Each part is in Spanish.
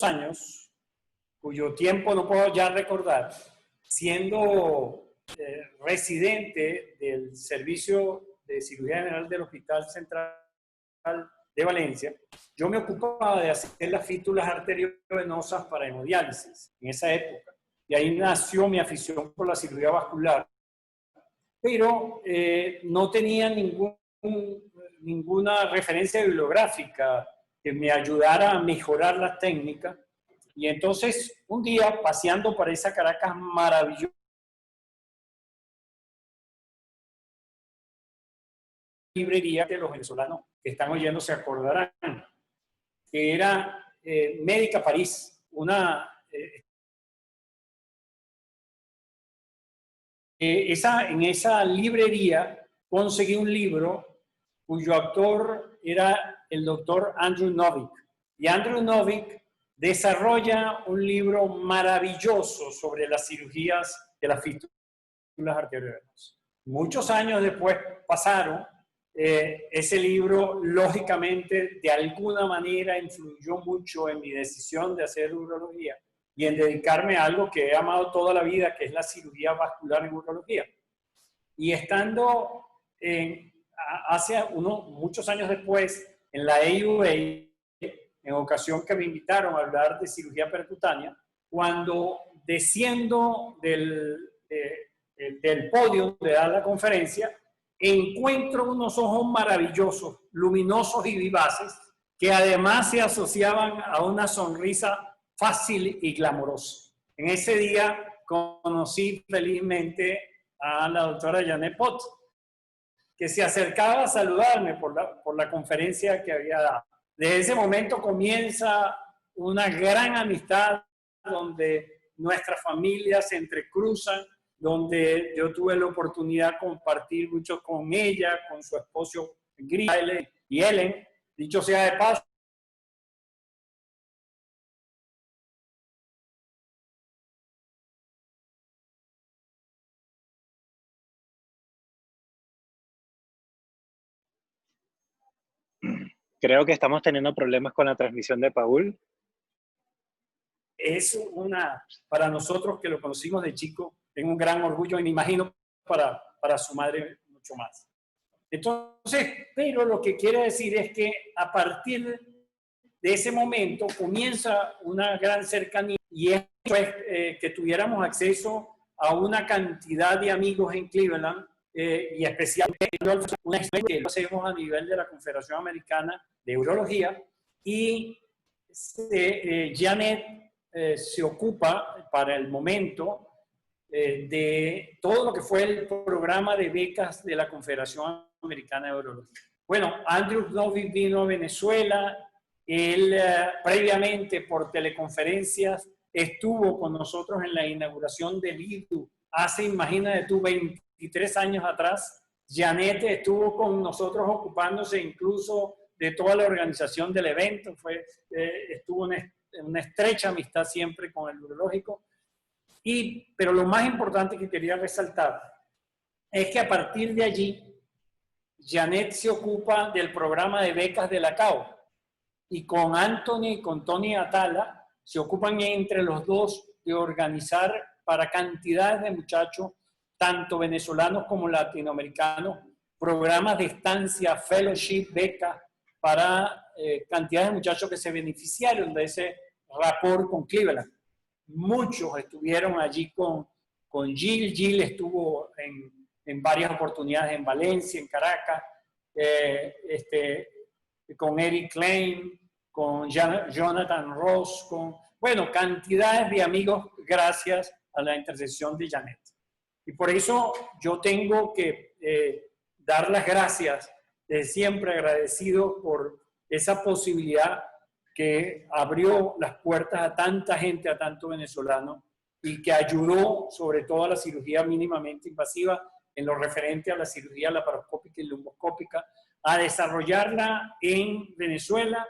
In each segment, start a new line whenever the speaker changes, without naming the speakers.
años, cuyo tiempo no puedo ya recordar, siendo residente del Servicio de Cirugía General del Hospital Central de Valencia, yo me ocupaba de hacer las fístulas arteriovenosas para hemodiálisis en esa época. Y ahí nació mi afición por la cirugía vascular. Pero no tenía ninguna referencia bibliográfica que me ayudara a mejorar la técnica. Y entonces, un día, paseando por esa Caracas maravillosa, librería que los venezolanos que están oyendo se acordarán, que era Médica París, en esa librería conseguí un libro cuyo autor era el doctor Andrew Novick. Y Andrew Novick desarrolla un libro maravilloso sobre las cirugías de las fístulas arteriovenosas. Muchos años después pasaron, ese libro lógicamente de alguna manera influyó mucho en mi decisión de hacer urología y en dedicarme a algo que he amado toda la vida, que es la cirugía vascular en urología. Y estando hace muchos años después en la AUA, en ocasión que me invitaron a hablar de cirugía percutánea, cuando desciendo del podio de dar la conferencia, encuentro unos ojos maravillosos, luminosos y vivaces, que además se asociaban a una sonrisa fácil y glamorosa. En ese día conocí felizmente a la doctora Janet Pott, que se acercaba a saludarme por la conferencia que había dado. Desde ese momento comienza una gran amistad donde nuestras familias se entrecruzan, donde yo tuve la oportunidad de compartir mucho con ella, con su esposo Gris y Ellen. Dicho sea de paso,
creo que estamos teniendo problemas con la transmisión de Paul.
es para nosotros que lo conocimos de chico, es un gran orgullo y me imagino para su madre mucho más. Entonces, pero lo que quiero decir es que a partir de ese momento comienza una gran cercanía y eso es que tuviéramos acceso a una cantidad de amigos en Cleveland y especialmente una experiencia que lo hacemos a nivel de la Confederación Americana de Urología y Janet se ocupa para el momento de todo lo que fue el programa de becas de la Confederación Americana de Urología. Bueno, Andrew Novick vino a Venezuela, él previamente por teleconferencias estuvo con nosotros en la inauguración del IDU hace, imagínate tú, 23 años atrás. Janet estuvo con nosotros ocupándose incluso de toda la organización del evento, estuvo en una estrecha amistad siempre con el urológico. Pero lo más importante que quería resaltar es que a partir de allí, Janet se ocupa del programa de becas de la CAO y con Anthony y con Tony Atala se ocupan entre los dos de organizar para cantidades de muchachos, tanto venezolanos como latinoamericanos, programas de estancia, fellowship, becas para cantidades de muchachos que se beneficiaron de ese rapport con Cleveland. Muchos estuvieron allí con Jill. Jill estuvo en varias oportunidades en Valencia, en Caracas, con Eric Klein, con Jonathan Ross, bueno, cantidades de amigos gracias a la intercesión de Janet. Y por eso yo tengo que dar las gracias, siempre agradecido por esa posibilidad que abrió las puertas a tanta gente, a tanto venezolano, y que ayudó sobre todo a la cirugía mínimamente invasiva en lo referente a la cirugía laparoscópica y lumboscópica, a desarrollarla en Venezuela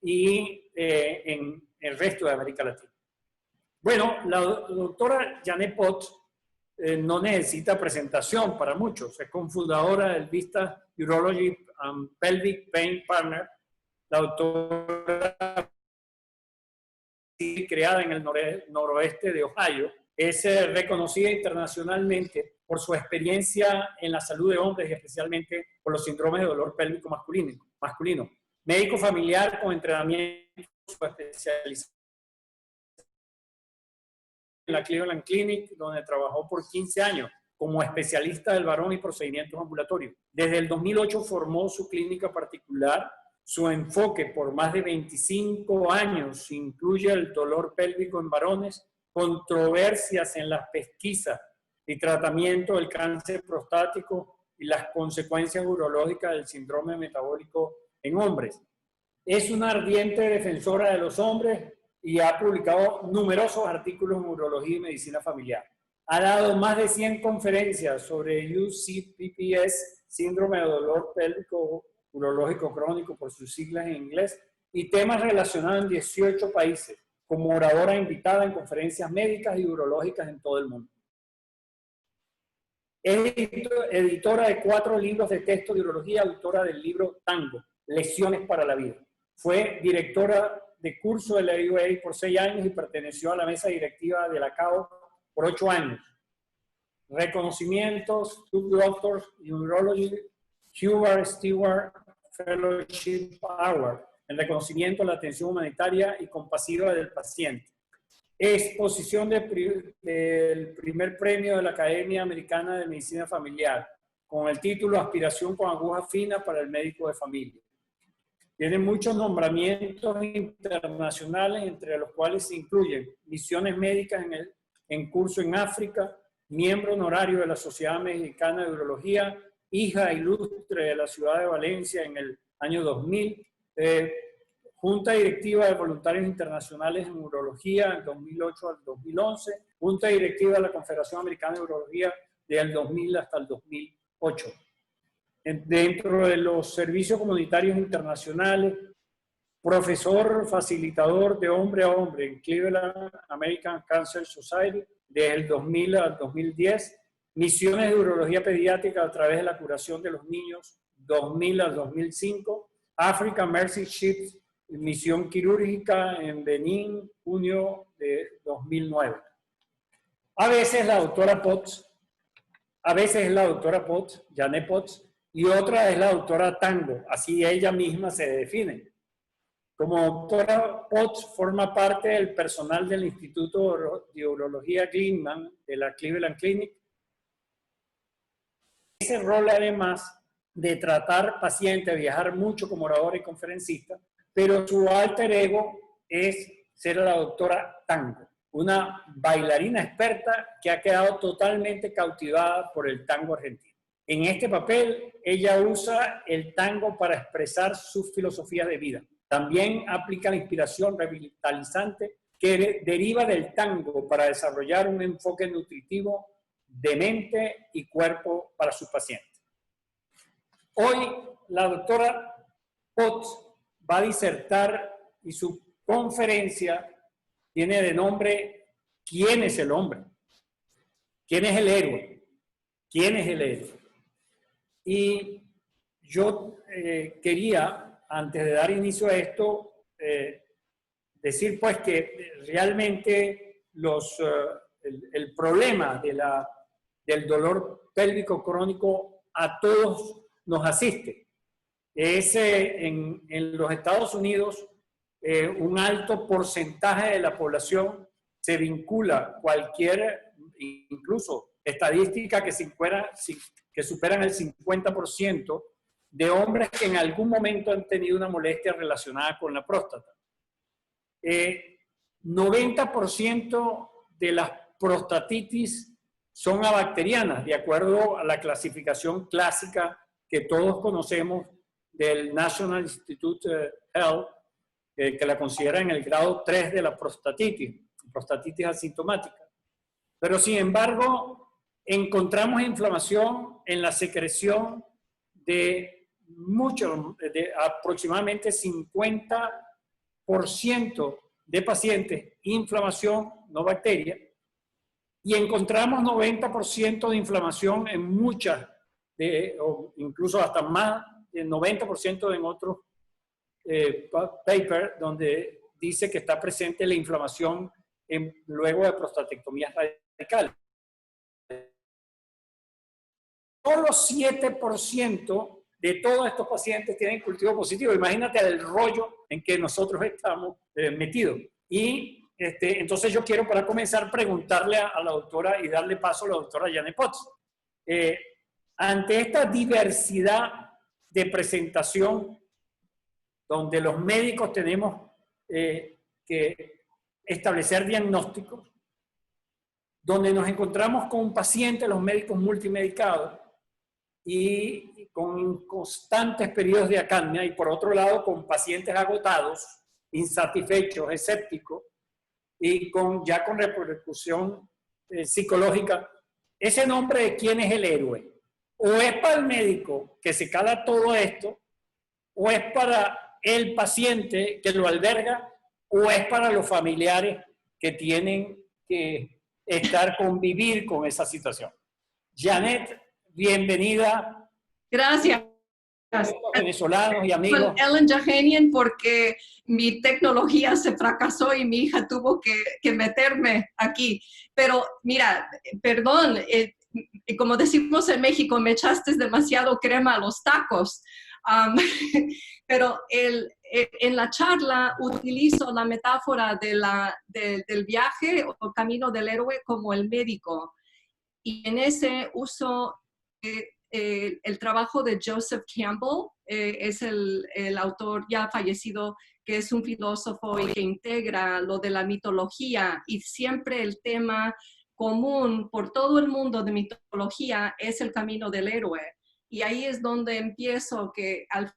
y en el resto de América Latina. Bueno, la doctora Janet Pott no necesita presentación para muchos, es cofundadora del Vista Urology and Pelvic Pain Partner. La doctora creada en el noroeste de Ohio. Es reconocida internacionalmente por su experiencia en la salud de hombres y especialmente por los síndromes de dolor pélvico masculino. Médico familiar con entrenamiento especializado en la Cleveland Clinic, donde trabajó por 15 años como especialista del varón y procedimientos ambulatorios. Desde el 2008 formó su clínica particular. Su enfoque por más de 25 años incluye el dolor pélvico en varones, controversias en las pesquisas y tratamiento del cáncer prostático y las consecuencias urológicas del síndrome metabólico en hombres. Es una ardiente defensora de los hombres y ha publicado numerosos artículos en urología y medicina familiar. Ha dado más de 100 conferencias sobre UCPPS, síndrome de dolor pélvico urológico crónico por sus siglas en inglés, y temas relacionados en 18 países, como oradora invitada en conferencias médicas y urológicas en todo el mundo. Es editora de 4 libros de texto de urología, autora del libro Tango, Lesiones para la Vida. Fue directora de curso de la UA por 6 años y perteneció a la mesa directiva de la CAO por 8 años. Reconocimientos: Two Doctors in Urology, Hubert Stewart Fellowship Award, en reconocimiento a la atención humanitaria y compasiva del paciente. Exposición del primer premio de la Academia Americana de Medicina Familiar, con el título Aspiración con aguja fina para el médico de familia. Tiene muchos nombramientos internacionales, entre los cuales se incluyen misiones médicas en curso en África, miembro honorario de la Sociedad Mexicana de Urología, hija ilustre de la ciudad de Valencia en el año 2000, Junta Directiva de Voluntarios Internacionales en Urología del 2008 al 2011, Junta Directiva de la Confederación Americana de Urología del 2000 hasta el 2008. Dentro de los servicios comunitarios internacionales, profesor facilitador de hombre a hombre en Cleveland American Cancer Society desde el 2000 al 2010, misiones de urología pediátrica a través de la curación de los niños 2000 al 2005, African Mercy Ships, misión quirúrgica en Benín, junio de 2009. A veces la doctora Potts, Janet Potts, y otra es la doctora Tango, así ella misma se define. Como doctora Potts forma parte del personal del Instituto de Urología Gleeman de la Cleveland Clinic. Ese rol, además de tratar pacientes, viajar mucho como oradora y conferencista, pero su alter ego es ser la doctora Tango, una bailarina experta que ha quedado totalmente cautivada por el tango argentino. En este papel, ella usa el tango para expresar sus filosofías de vida. También aplica la inspiración revitalizante que deriva del tango para desarrollar un enfoque nutritivo de mente y cuerpo para sus pacientes. Hoy, la doctora Potts va a disertar y su conferencia tiene de nombre ¿Quién es el hombre? ¿Quién es el héroe? ¿Quién es el héroe? Y yo quería, antes de dar inicio a esto, decir pues que realmente el problema del dolor pélvico crónico a todos nos asiste. En los Estados Unidos, un alto porcentaje de la población se vincula incluso estadística que superan el 50% de hombres que en algún momento han tenido una molestia relacionada con la próstata. 90% de las prostatitis son abacterianas, de acuerdo a la clasificación clásica que todos conocemos del National Institute of Health, que la considera en el grado 3 de la prostatitis asintomática. Pero sin embargo, encontramos inflamación en la secreción de aproximadamente 50% de pacientes, inflamación, no bacteria, y encontramos 90% de inflamación en muchas, o incluso hasta más del 90% en otros papers donde dice que está presente la inflamación luego de prostatectomías radicales. Solo 7% de todos estos pacientes tienen cultivo positivo. Imagínate el rollo en que nosotros estamos metidos. Y entonces yo quiero, para comenzar, preguntarle a la doctora y darle paso a la doctora Janet Potts. Ante esta diversidad de presentación, donde los médicos tenemos que establecer diagnósticos, donde nos encontramos con un paciente, los médicos multimedicados, y con constantes periodos de acamia, y por otro lado con pacientes agotados, insatisfechos, escépticos, y ya con repercusión psicológica. ¿Ese nombre de quién es el héroe? ¿O es para el médico que se cala todo esto? ¿O es para el paciente que lo alberga? ¿O es para los familiares que tienen que convivir con esa situación? Janet, bienvenida.
Gracias.
Venezolanos y amigos.
Ellen Jahanian, porque mi tecnología se fracasó y mi hija tuvo que meterme aquí. Pero mira, perdón, como decimos en México, me echaste demasiado crema a los tacos. Pero en la charla utilizo la metáfora del viaje o camino del héroe como el médico. Y en ese uso el trabajo de Joseph Campbell, es el autor ya fallecido, que es un filósofo y que integra lo de la mitología, y siempre el tema común por todo el mundo de mitología es el camino del héroe. Y ahí es donde empiezo, que al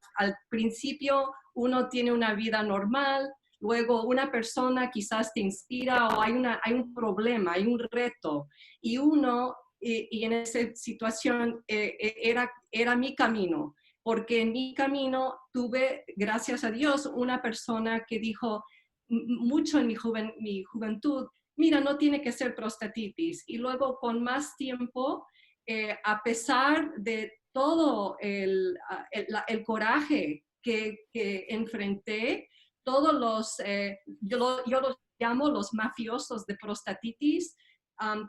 principio uno tiene una vida normal, luego una persona quizás te inspira o hay un problema, hay un reto, y uno, y en esa situación era mi camino, porque en mi camino tuve, gracias a Dios, una persona que dijo mucho en mi juventud, mira, no tiene que ser prostatitis, y luego con más tiempo, a pesar de todo el coraje que enfrenté, todos los, yo los llamo los mafiosos de prostatitis,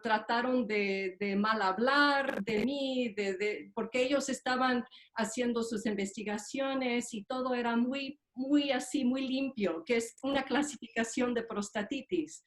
trataron de mal hablar de mí, porque ellos estaban haciendo sus investigaciones y todo era muy limpio, que es una clasificación de prostatitis.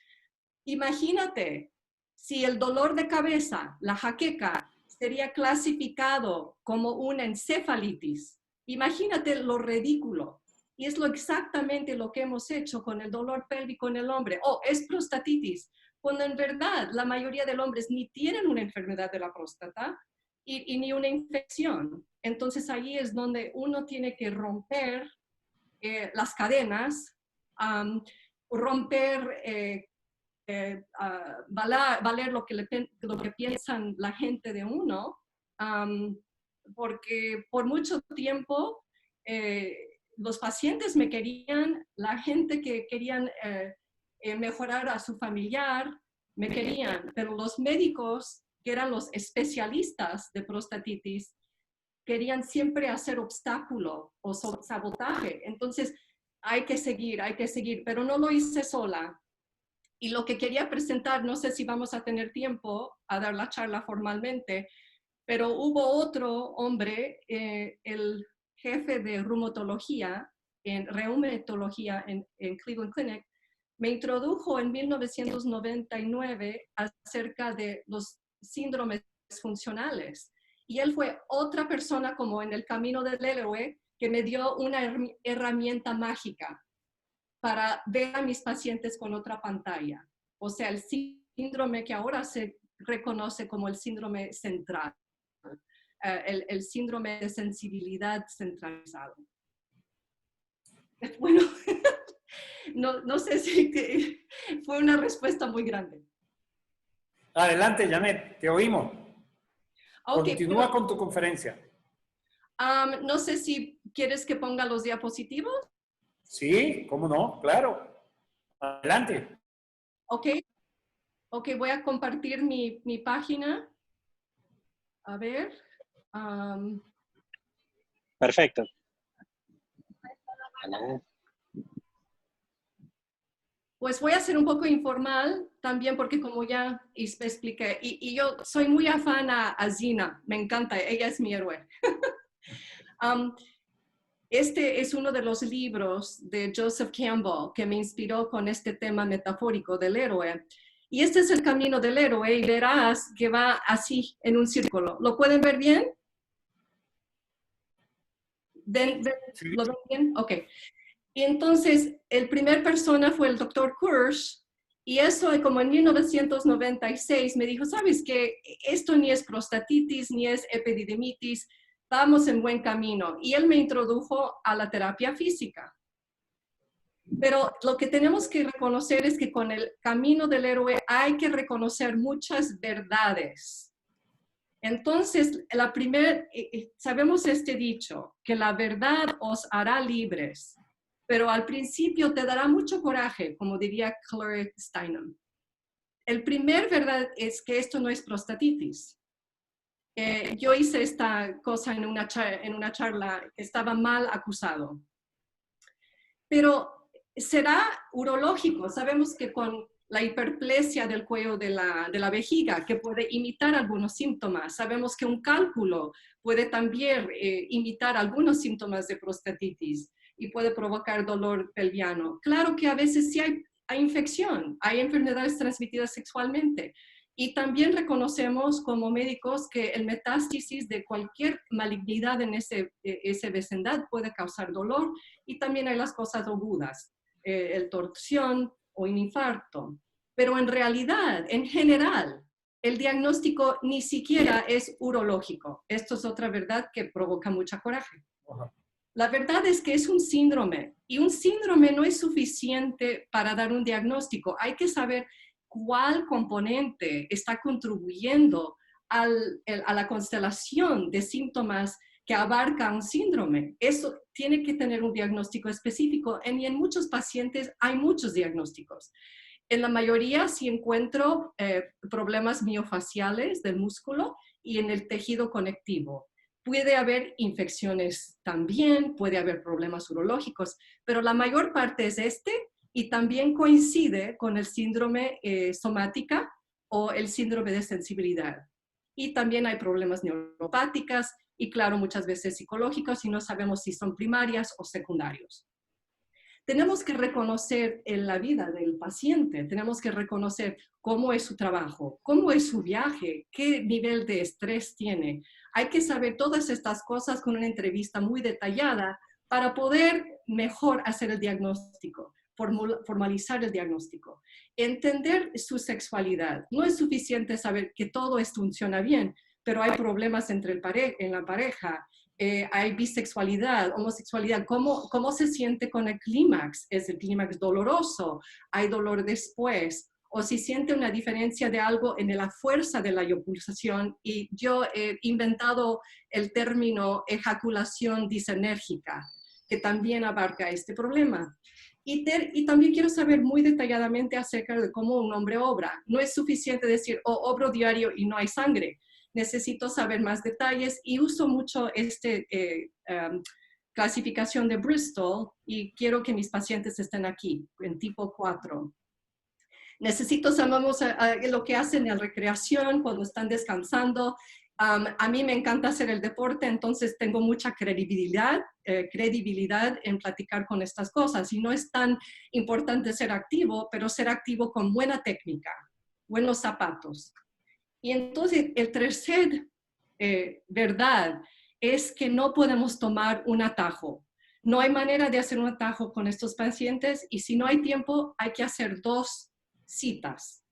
Imagínate, si el dolor de cabeza, la jaqueca, sería clasificado como una encefalitis. Imagínate lo ridículo. Y es exactamente lo que hemos hecho con el dolor pélvico en el hombre. Oh, es prostatitis, cuando en verdad la mayoría de los hombres ni tienen una enfermedad de la próstata y ni una infección. Entonces ahí es donde uno tiene que romper las cadenas, romper, valer lo que piensan la gente de uno, porque por mucho tiempo los pacientes me querían, la gente que querían mejorar a su familiar me querían, pero los médicos, que eran los especialistas de prostatitis, querían siempre hacer obstáculo o sabotaje. Entonces hay que seguir, pero no lo hice sola. Y lo que quería presentar, no sé si vamos a tener tiempo a dar la charla formalmente, pero hubo otro hombre, el jefe de reumatología en Cleveland Clinic, me introdujo en 1999 acerca de los síndromes funcionales. Y él fue otra persona como en el camino del héroe que me dio una herramienta mágica para ver a mis pacientes con otra pantalla. O sea, el síndrome que ahora se reconoce como el síndrome central, el síndrome de sensibilidad centralizado. Bueno, no sé si fue una respuesta muy grande.
Adelante, Janet, te oímos.
Okay,
Continúa con tu conferencia.
No sé si quieres que ponga los diapositivos.
Sí, cómo no, claro. Adelante.
Ok, voy a compartir mi página. A ver.
Perfecto.
Pues voy a ser un poco informal también porque como ya expliqué, y yo soy muy afán a Zina, me encanta, ella es mi héroe. Este es uno de los libros de Joseph Campbell que me inspiró con este tema metafórico del héroe. Y este es el camino del héroe y verás que va así en un círculo. ¿Lo pueden ver bien?
Sí.
¿Lo ven bien? Ok. Y entonces, el primer persona fue el doctor Kirsch, y eso como en 1996 me dijo, ¿sabes qué? Esto ni es prostatitis, ni es epididimitis, vamos en buen camino. Y él me introdujo a la terapia física. Pero lo que tenemos que reconocer es que con el camino del héroe hay que reconocer muchas verdades. Entonces, sabemos este dicho, que la verdad os hará libres, pero al principio te dará mucho coraje, como diría Claire Steinem. El primer verdad es que esto no es prostatitis. Yo hice esta cosa en una charla, estaba mal acusado. Pero será urológico. Sabemos que con la hiperplasia del cuello de la vejiga, que puede imitar algunos síntomas. Sabemos que un cálculo puede también imitar algunos síntomas de prostatitis y puede provocar dolor pelviano. Claro que a veces sí hay infección, hay enfermedades transmitidas sexualmente. Y también reconocemos como médicos que el metástasis de cualquier malignidad en ese vecindad puede causar dolor, y también hay las cosas agudas, el torsión o un infarto. Pero en realidad, en general, el diagnóstico ni siquiera es urológico. Esto es otra verdad que provoca mucha coraje. La verdad es que es un síndrome, y un síndrome no es suficiente para dar un diagnóstico. Hay que saber cuál componente está contribuyendo a la constelación de síntomas que abarca un síndrome. Eso tiene que tener un diagnóstico específico, y en muchos pacientes hay muchos diagnósticos. En la mayoría sí encuentro problemas miofaciales del músculo y en el tejido conectivo. Puede haber infecciones también, puede haber problemas urológicos, pero la mayor parte es y también coincide con el síndrome somática o el síndrome de sensibilidad. Y también hay problemas neuropáticos y, claro, muchas veces psicológicos, y no sabemos si son primarias o secundarios. Tenemos que reconocer en la vida del paciente, tenemos que reconocer cómo es su trabajo, cómo es su viaje, qué nivel de estrés tiene. Hay que saber todas estas cosas con una entrevista muy detallada para poder mejor hacer el diagnóstico, formalizar el diagnóstico. Entender su sexualidad. No es suficiente saber que todo esto funciona bien, pero hay problemas en la pareja. Hay bisexualidad, homosexualidad, ¿cómo se siente con el clímax? ¿Es el clímax doloroso? ¿Hay dolor después? O si siente una diferencia de algo en la fuerza de la eyaculación, y yo he inventado el término ejaculación disenérgica, que también abarca este problema. Y también quiero saber muy detalladamente acerca de cómo un hombre obra. No es suficiente decir, obro diario y no hay sangre. Necesito saber más detalles, y uso mucho clasificación de Bristol, y quiero que mis pacientes estén aquí, en tipo 4. Necesito saber lo que hacen en la recreación, cuando están descansando. A mí me encanta hacer el deporte, entonces tengo mucha credibilidad en platicar con estas cosas. Y no es tan importante ser activo, pero ser activo con buena técnica, buenos zapatos. Y entonces el tercer verdad es que no podemos tomar un atajo. No hay manera de hacer un atajo con estos pacientes, y si no hay tiempo hay que hacer 2 citas.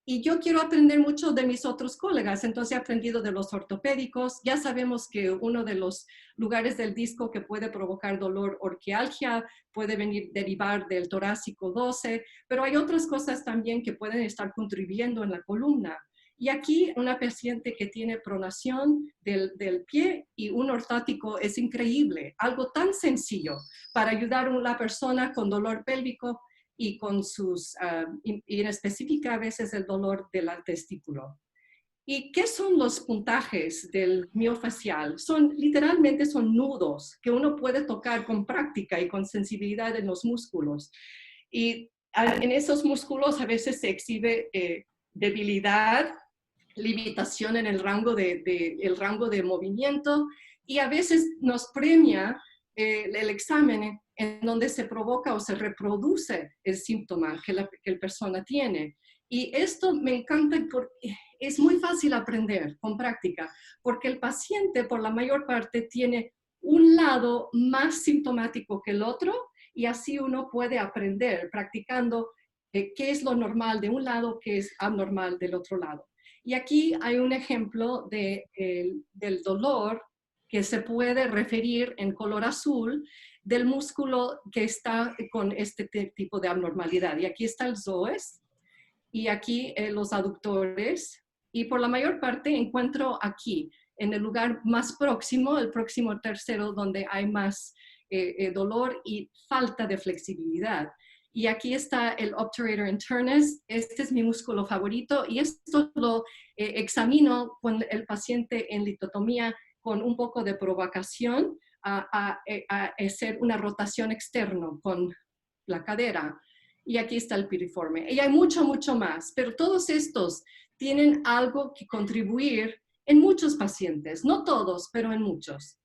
Y yo quiero aprender mucho de mis otros colegas, entonces he aprendido de los ortopédicos. Ya sabemos que uno de los lugares del disco que puede provocar dolor, orquialgia, puede derivar del torácico 12, pero hay otras cosas también que pueden estar contribuyendo en la columna. Y aquí una paciente que tiene pronación del pie y un ortótico es increíble, algo tan sencillo para ayudar a una persona con dolor pélvico y con y en específica a veces el dolor del testículo. ¿Y qué son los puntajes del miofacial? Literalmente son nudos que uno puede tocar con práctica y con sensibilidad en los músculos. Y En esos músculos a veces se exhibe debilidad, limitación en el rango de movimiento, y a veces nos premia el examen en donde se provoca o se reproduce el síntoma que la persona tiene. Y esto me encanta porque es muy fácil aprender con práctica, porque el paciente por la mayor parte tiene un lado más sintomático que el otro, y así uno puede aprender practicando qué es lo normal de un lado, qué es abnormal del otro lado. Y aquí hay un ejemplo del dolor que se puede referir en color azul del músculo que está con este tipo de abnormalidad. Y aquí está el psoas y aquí los aductores. Y por la mayor parte encuentro aquí, en el lugar más próximo, el próximo tercero, donde hay más dolor y falta de flexibilidad. Y aquí está el obturator internus. Este es mi músculo favorito y esto lo examino con el paciente en litotomía con un poco de provocación a hacer una rotación externa con la cadera. Y aquí está el piriforme. Y hay mucho, mucho más, pero todos estos tienen algo que contribuir en muchos pacientes, no todos, pero en muchos.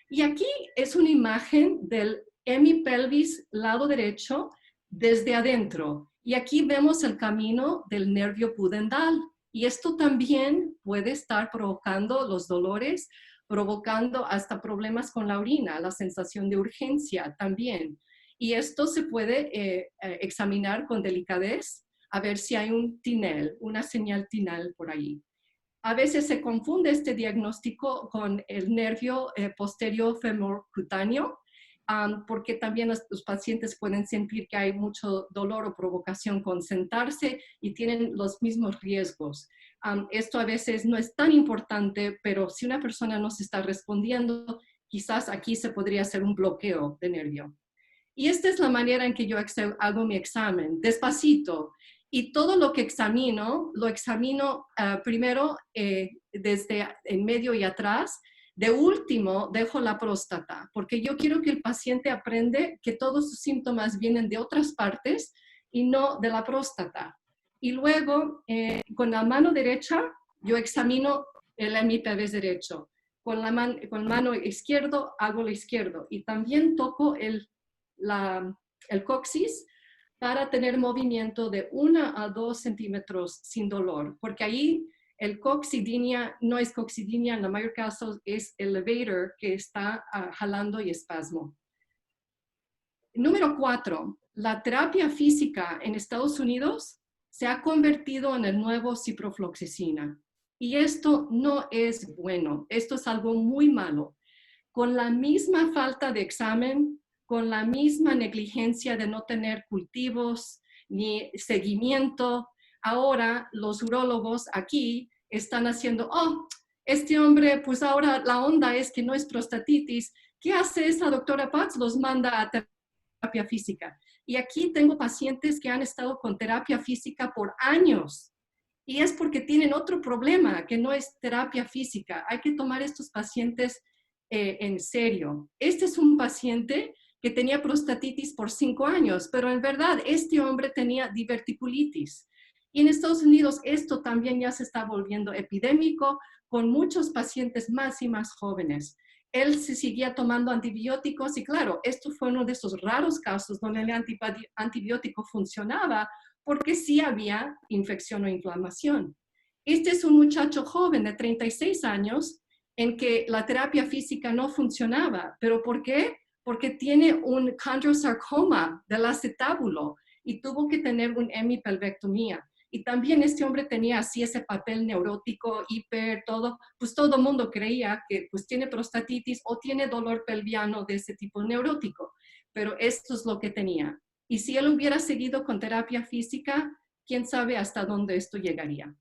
Y aquí es una imagen del hemipelvis lado derecho desde adentro. Y aquí vemos el camino del nervio pudendal. Y esto también puede estar provocando los dolores, provocando hasta problemas con la orina, la sensación de urgencia también. Y esto se puede examinar con delicadez, a ver si hay un tinel, una señal tinel por ahí. A veces se confunde este diagnóstico con el nervio posterior femorocutáneo, porque también los pacientes pueden sentir que hay mucho dolor o provocación con sentarse y tienen los mismos riesgos. Esto a veces no es tan importante, pero si una persona no se está respondiendo, quizás aquí se podría hacer un bloqueo de nervio. Y esta es la manera en que yo hago mi examen, despacito. Y todo lo que examino, lo examino primero desde en medio y atrás. De último, dejo la próstata, porque yo quiero que el paciente aprenda que todos sus síntomas vienen de otras partes y no de la próstata. Y luego, con la mano derecha, yo examino el hemipelvis derecho. Con la mano izquierda, hago lo izquierdo. Y también toco el coxis para tener movimiento de 1 a 2 centímetros sin dolor, porque ahí el coxidinia no es coxidinia, en la mayor caso es elevator que está jalando y espasmo. Número 4, la terapia física en Estados Unidos se ha convertido en el nuevo ciprofloxacina. Y esto no es bueno, esto es algo muy malo. Con la misma falta de examen, con la misma negligencia de no tener cultivos ni seguimiento, ahora los urólogos aquí están haciendo, oh, este hombre, pues ahora la onda es que no es prostatitis. ¿Qué hace esa doctora Paz? Los manda a terapia física. Y aquí tengo pacientes que han estado con terapia física por años. Y es porque tienen otro problema, que no es terapia física. Hay que tomar estos pacientes en serio. Este es un paciente que tenía prostatitis por 5 años, pero en verdad este hombre tenía diverticulitis. Y en Estados Unidos esto también ya se está volviendo epidémico con muchos pacientes más y más jóvenes. Él se seguía tomando antibióticos y claro, esto fue uno de esos raros casos donde el antibiótico funcionaba porque sí había infección o inflamación. Este es un muchacho joven de 36 años en que la terapia física no funcionaba. ¿Pero por qué? Porque tiene un chondrosarcoma del acetábulo y tuvo que tener una hemipelvectomía. Y también este hombre tenía así ese papel neurótico, todo, pues todo el mundo creía que pues tiene prostatitis o tiene dolor pelviano de ese tipo neurótico, pero esto es lo que tenía. Y si él hubiera seguido con terapia física, quién sabe hasta dónde esto llegaría.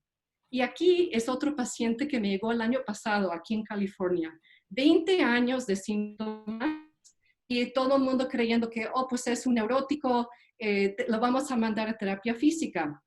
Y aquí es otro paciente que me llegó el año pasado aquí en California, 20 años de síntomas y todo el mundo creyendo que, oh, pues es un neurótico, lo vamos a mandar a terapia física.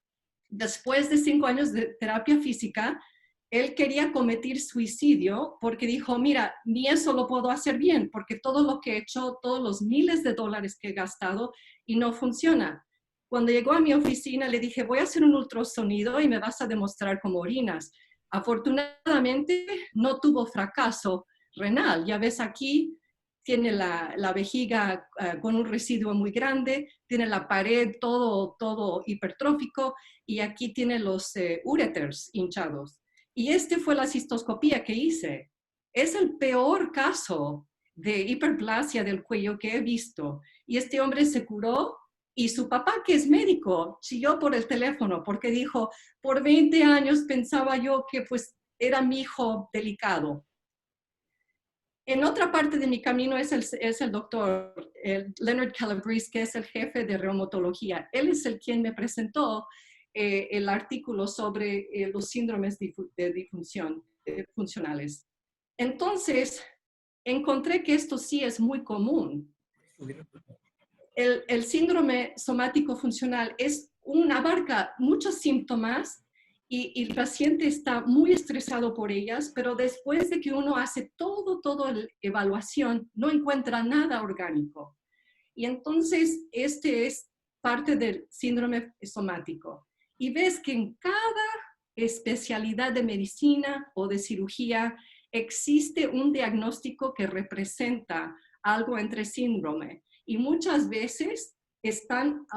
Después de 5 años de terapia física, él quería cometer suicidio porque dijo, mira, ni eso lo puedo hacer bien, porque todo lo que he hecho, todos los miles de dólares que he gastado y no funciona. Cuando llegó a mi oficina, le dije, voy a hacer un ultrasonido y me vas a demostrar cómo orinas. Afortunadamente, no tuvo fracaso renal. Ya ves aquí, tiene la vejiga con un residuo muy grande, tiene la pared todo hipertrófico y aquí tiene los uréteres hinchados. Y este fue la cistoscopía que hice. Es el peor caso de hiperplasia del cuello que he visto. Y este hombre se curó y su papá, que es médico, chilló por el teléfono porque dijo, por 20 años pensaba yo que pues era mi hijo delicado. En otra parte de mi camino es el doctor Leonard Calabrese, que es el jefe de reumatología. Él es el quien me presentó el artículo sobre los síndromes funcionales. Entonces, encontré que esto sí es muy común. El síndrome somático funcional abarca muchos síntomas y el paciente está muy estresado por ellas, pero después de que uno hace toda la evaluación, no encuentra nada orgánico. Y entonces, este es parte del síndrome somático. Y ves que en cada especialidad de medicina o de cirugía existe un diagnóstico que representa algo entre síndrome. Y muchas veces están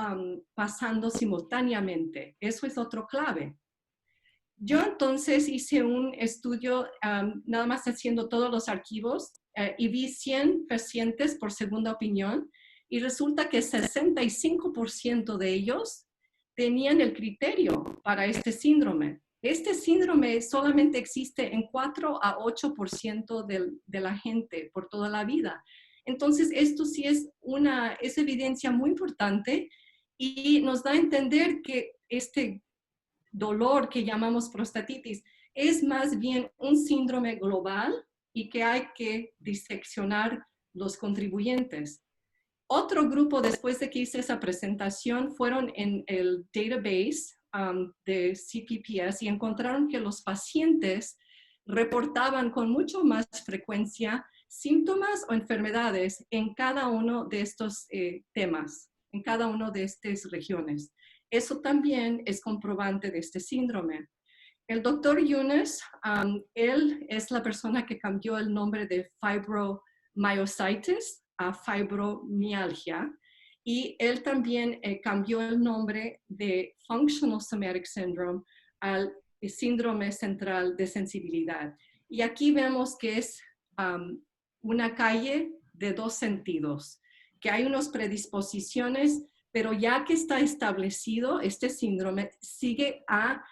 pasando simultáneamente. Eso es otro clave. Yo entonces hice un estudio, nada más haciendo todos los archivos, y vi 100 pacientes por segunda opinión, y resulta que 65% de ellos tenían el criterio para este síndrome. Este síndrome solamente existe en 4 a 8% de la gente por toda la vida. Entonces, esto sí es evidencia muy importante y nos da a entender que este dolor que llamamos prostatitis es más bien un síndrome global y que hay que diseccionar los contribuyentes. Otro grupo, después de que hice esa presentación, fueron en el database de CPPS y encontraron que los pacientes reportaban con mucho más frecuencia síntomas o enfermedades en cada uno de estos temas, en cada una de estas regiones. Eso también es comprobante de este síndrome. El doctor Younes, él es la persona que cambió el nombre de fibromyositis a fibromialgia, y él también cambió el nombre de Functional Somatic Syndrome al síndrome central de sensibilidad. Y aquí vemos que es una calle de dos sentidos, que hay unas predisposiciones, pero ya que está establecido, este síndrome sigue a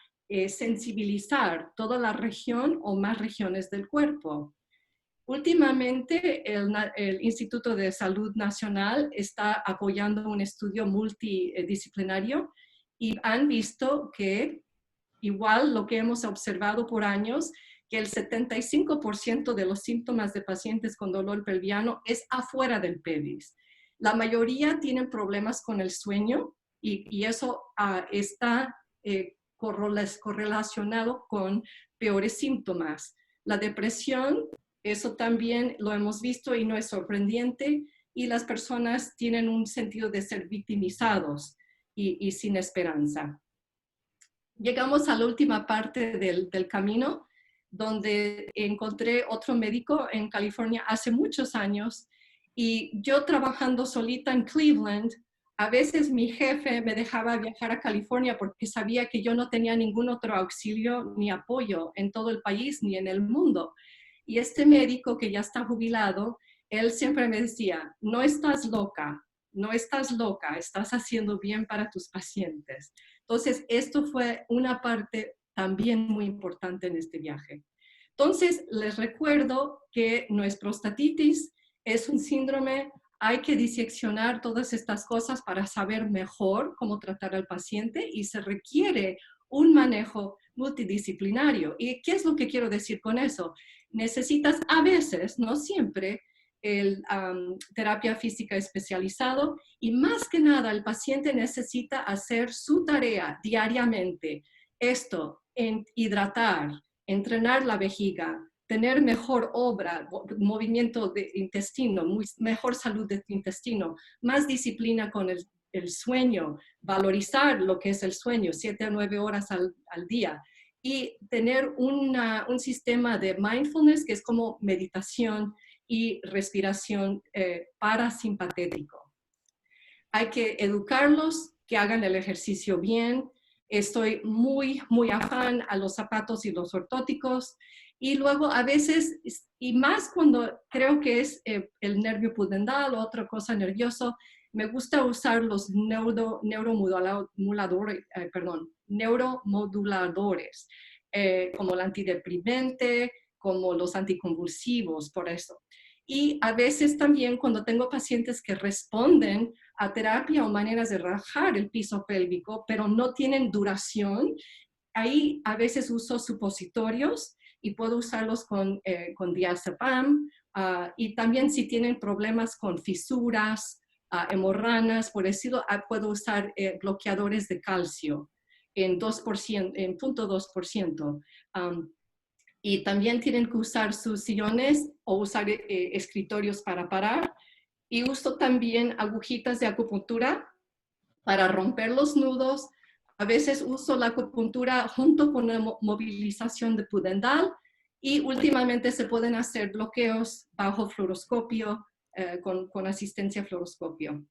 sensibilizar toda la región o más regiones del cuerpo. Últimamente, el Instituto de Salud Nacional está apoyando un estudio multidisciplinario y han visto que, igual lo que hemos observado por años, que el 75% de los síntomas de pacientes con dolor pelviano es afuera del pelvis. La mayoría tienen problemas con el sueño y eso está correlacionado con peores síntomas. La depresión, eso también lo hemos visto y no es sorprendente, y las personas tienen un sentido de ser victimizados y sin esperanza. Llegamos a la última parte del camino, donde encontré otro médico en California hace muchos años, y yo trabajando solita en Cleveland, a veces mi jefe me dejaba viajar a California porque sabía que yo no tenía ningún otro auxilio ni apoyo en todo el país ni en el mundo. Y este médico que ya está jubilado, él siempre me decía, no estás loca, no estás loca, estás haciendo bien para tus pacientes. Entonces, esto fue una parte también muy importante en este viaje. Entonces, les recuerdo que no es prostatitis, es un síndrome. Hay que diseccionar todas estas cosas para saber mejor cómo tratar al paciente y se requiere un manejo multidisciplinario. ¿Y qué es lo que quiero decir con eso? Necesitas a veces, no siempre, terapia física especializado, y más que nada el paciente necesita hacer su tarea diariamente. Esto, hidratar, entrenar la vejiga, tener mejor obra, movimiento de intestino, mejor salud del intestino, más disciplina con el sueño, valorizar lo que es el sueño, 7 a 9 horas al día, y tener un sistema de mindfulness que es como meditación y respiración parasimpatético. Hay que educarlos, que hagan el ejercicio bien. Estoy muy afán a los zapatos y los ortóticos. Y luego a veces, y más cuando creo que es el nervio pudendal o otra cosa nervioso, me gusta usar los neuromoduladores, como el antideprimente, como los anticonvulsivos, por eso. Y a veces también cuando tengo pacientes que responden a terapia o maneras de relajar el piso pélvico, pero no tienen duración, ahí a veces uso supositorios y puedo usarlos con diazepam, y también si tienen problemas con fisuras, hemorranas, por decirlo, puedo usar bloqueadores de calcio en 2%, en 0.2%. Y también tienen que usar sus sillones o usar escritorios para parar. Y uso también agujitas de acupuntura para romper los nudos. A veces uso la acupuntura junto con la movilización de pudendal, y últimamente se pueden hacer bloqueos bajo fluoroscopio, con asistencia fluoroscopio.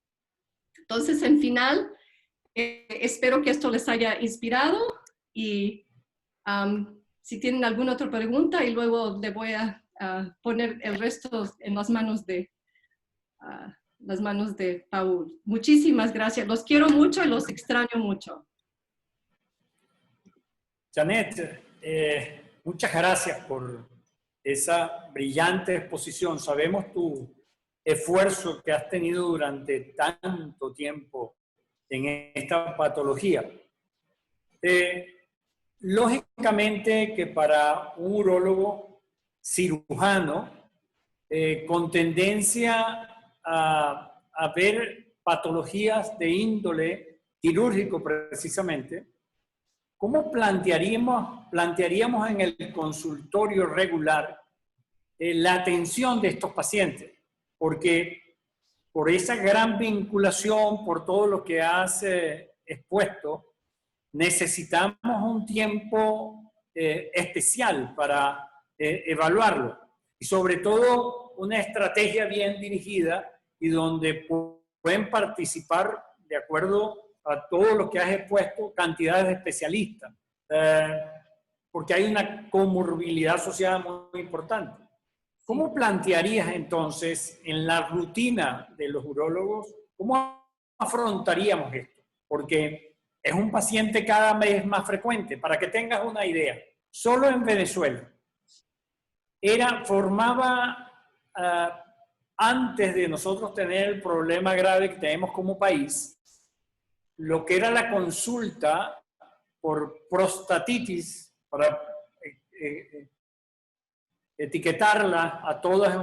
Entonces, en final, espero que esto les haya inspirado, y si tienen alguna otra pregunta, y luego le voy a poner el resto en las manos de Paul. Muchísimas gracias. Los quiero mucho y los extraño mucho.
Janet, muchas gracias por esa brillante exposición. Sabemos tu esfuerzo que has tenido durante tanto tiempo en esta patología. Lógicamente que para un urólogo cirujano con tendencia a ver patologías de índole quirúrgico precisamente, ¿cómo plantearíamos en el consultorio regular la atención de estos pacientes? Porque por esa gran vinculación, por todo lo que has expuesto, necesitamos un tiempo especial para evaluarlo. Y sobre todo una estrategia bien dirigida y donde pueden participar, de acuerdo a todo lo que has expuesto, cantidades de especialistas, porque hay una comorbilidad asociada muy importante. ¿Cómo plantearías entonces en la rutina de los urólogos, cómo afrontaríamos esto? Porque es un paciente cada vez más frecuente. Para que tengas una idea, solo en Venezuela formaba, antes de nosotros tener el problema grave que tenemos como país, lo que era la consulta por prostatitis, para etiquetarla a todas en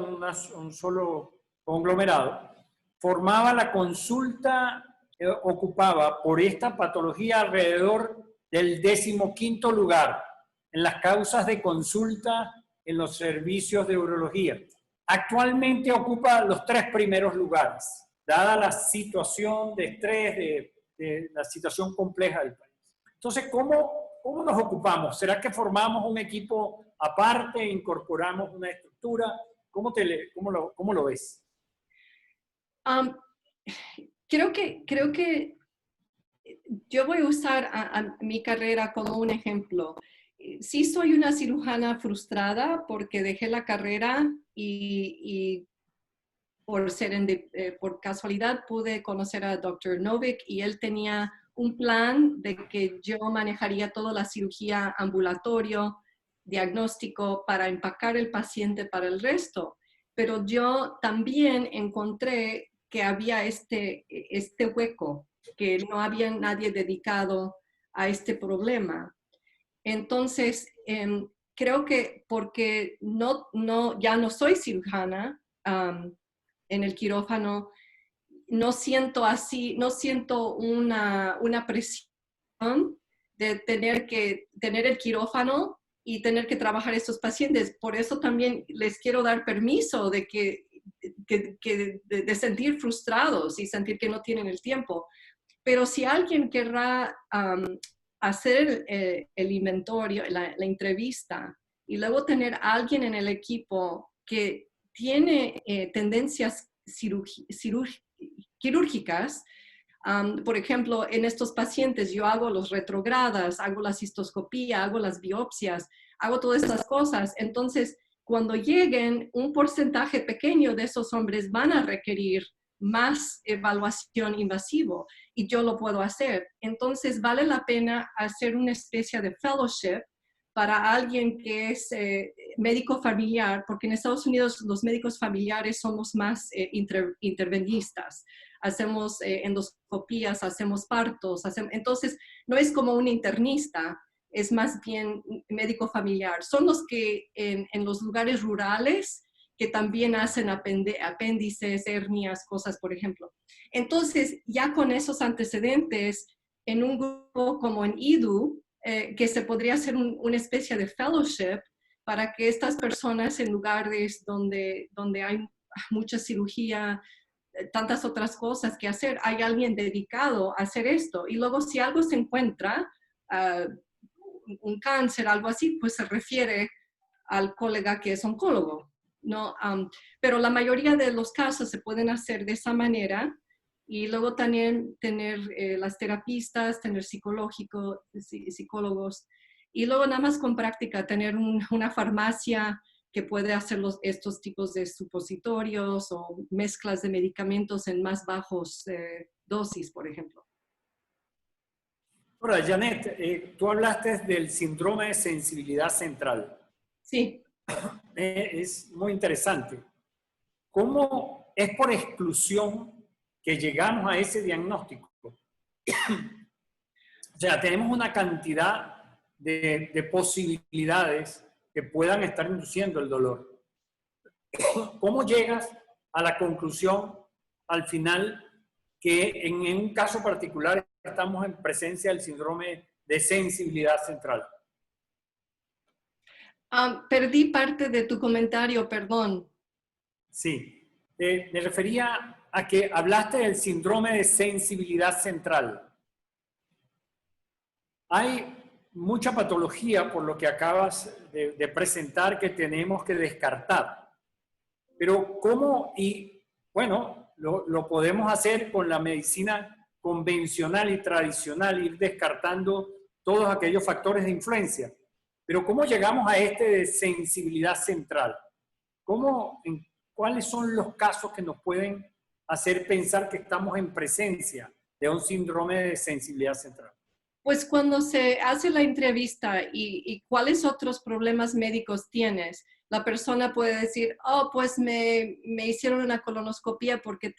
un solo conglomerado, formaba la consulta, ocupaba por esta patología alrededor del 15º lugar en las causas de consulta en los servicios de urología. Actualmente ocupa los 3 primeros lugares, dada la situación de estrés, de la situación compleja del país. Entonces, ¿cómo nos ocupamos? ¿Será que formamos un equipo aparte, incorporamos una estructura? ¿Cómo lo ves?
Creo que yo voy a usar a mi carrera como un ejemplo. Sí soy una cirujana frustrada porque dejé la carrera y por casualidad pude conocer a Dr. Novick, y él tenía un plan de que yo manejaría toda la cirugía ambulatorio, diagnóstico, para empacar el paciente para el resto. Pero yo también encontré que había este hueco, que no había nadie dedicado a este problema. Entonces, creo que porque ya no soy cirujana en el quirófano, no siento una presión de tener que tener el quirófano y tener que trabajar a estos pacientes. Por eso también les quiero dar permiso de sentir frustrados y sentir que no tienen el tiempo, Pero si alguien querrá hacer el inventario, la entrevista, y luego tener a alguien en el equipo que tiene tendencias quirúrgicas, por ejemplo, en estos pacientes yo hago los retrogradas, hago la cistoscopía, hago las biopsias, hago todas estas cosas. Entonces, cuando lleguen, un porcentaje pequeño de esos hombres van a requerir más evaluación invasivo y yo lo puedo hacer. Entonces, vale la pena hacer una especie de fellowship para alguien que es médico familiar, porque en Estados Unidos los médicos familiares somos más intervenistas. Hacemos endoscopías, hacemos partos, entonces no es como un internista, es más bien médico familiar. Son los que en los lugares rurales que también hacen apéndices, hernias, cosas, por ejemplo. Entonces, ya con esos antecedentes, en un grupo como en IDU, que se podría hacer una especie de fellowship para que estas personas en lugares donde hay mucha cirugía, tantas otras cosas que hacer, hay alguien dedicado a hacer esto. Y luego si algo se encuentra, un cáncer, algo así, pues se refiere al colega que es oncólogo, ¿no? Pero la mayoría de los casos se pueden hacer de esa manera y luego también tener las terapistas, tener psicólogos y luego nada más con práctica tener una farmacia que puede hacer estos tipos de supositorios o mezclas de medicamentos en más bajos dosis, por ejemplo.
Ahora, Janet, tú hablaste del síndrome de sensibilidad central.
Sí.
Es muy interesante. ¿Cómo es por exclusión que llegamos a ese diagnóstico? O sea, tenemos una cantidad de posibilidades que puedan estar induciendo el dolor. ¿Cómo llegas a la conclusión al final que en un caso particular estamos en presencia del síndrome de sensibilidad central?
Perdí parte de tu comentario, perdón.
Sí, me refería a que hablaste del síndrome de sensibilidad central. Hay mucha patología, por lo que acabas de presentar, que tenemos que descartar. Pero ¿cómo? Y bueno, lo podemos hacer con la medicina convencional y tradicional, ir descartando todos aquellos factores de influencia. Pero ¿cómo llegamos a este de sensibilidad central? ¿Cuáles son los casos que nos pueden hacer pensar que estamos en presencia de un síndrome de sensibilidad central?
Pues cuando se hace la entrevista y cuáles otros problemas médicos tienes, la persona puede decir, oh, pues me hicieron una colonoscopia porque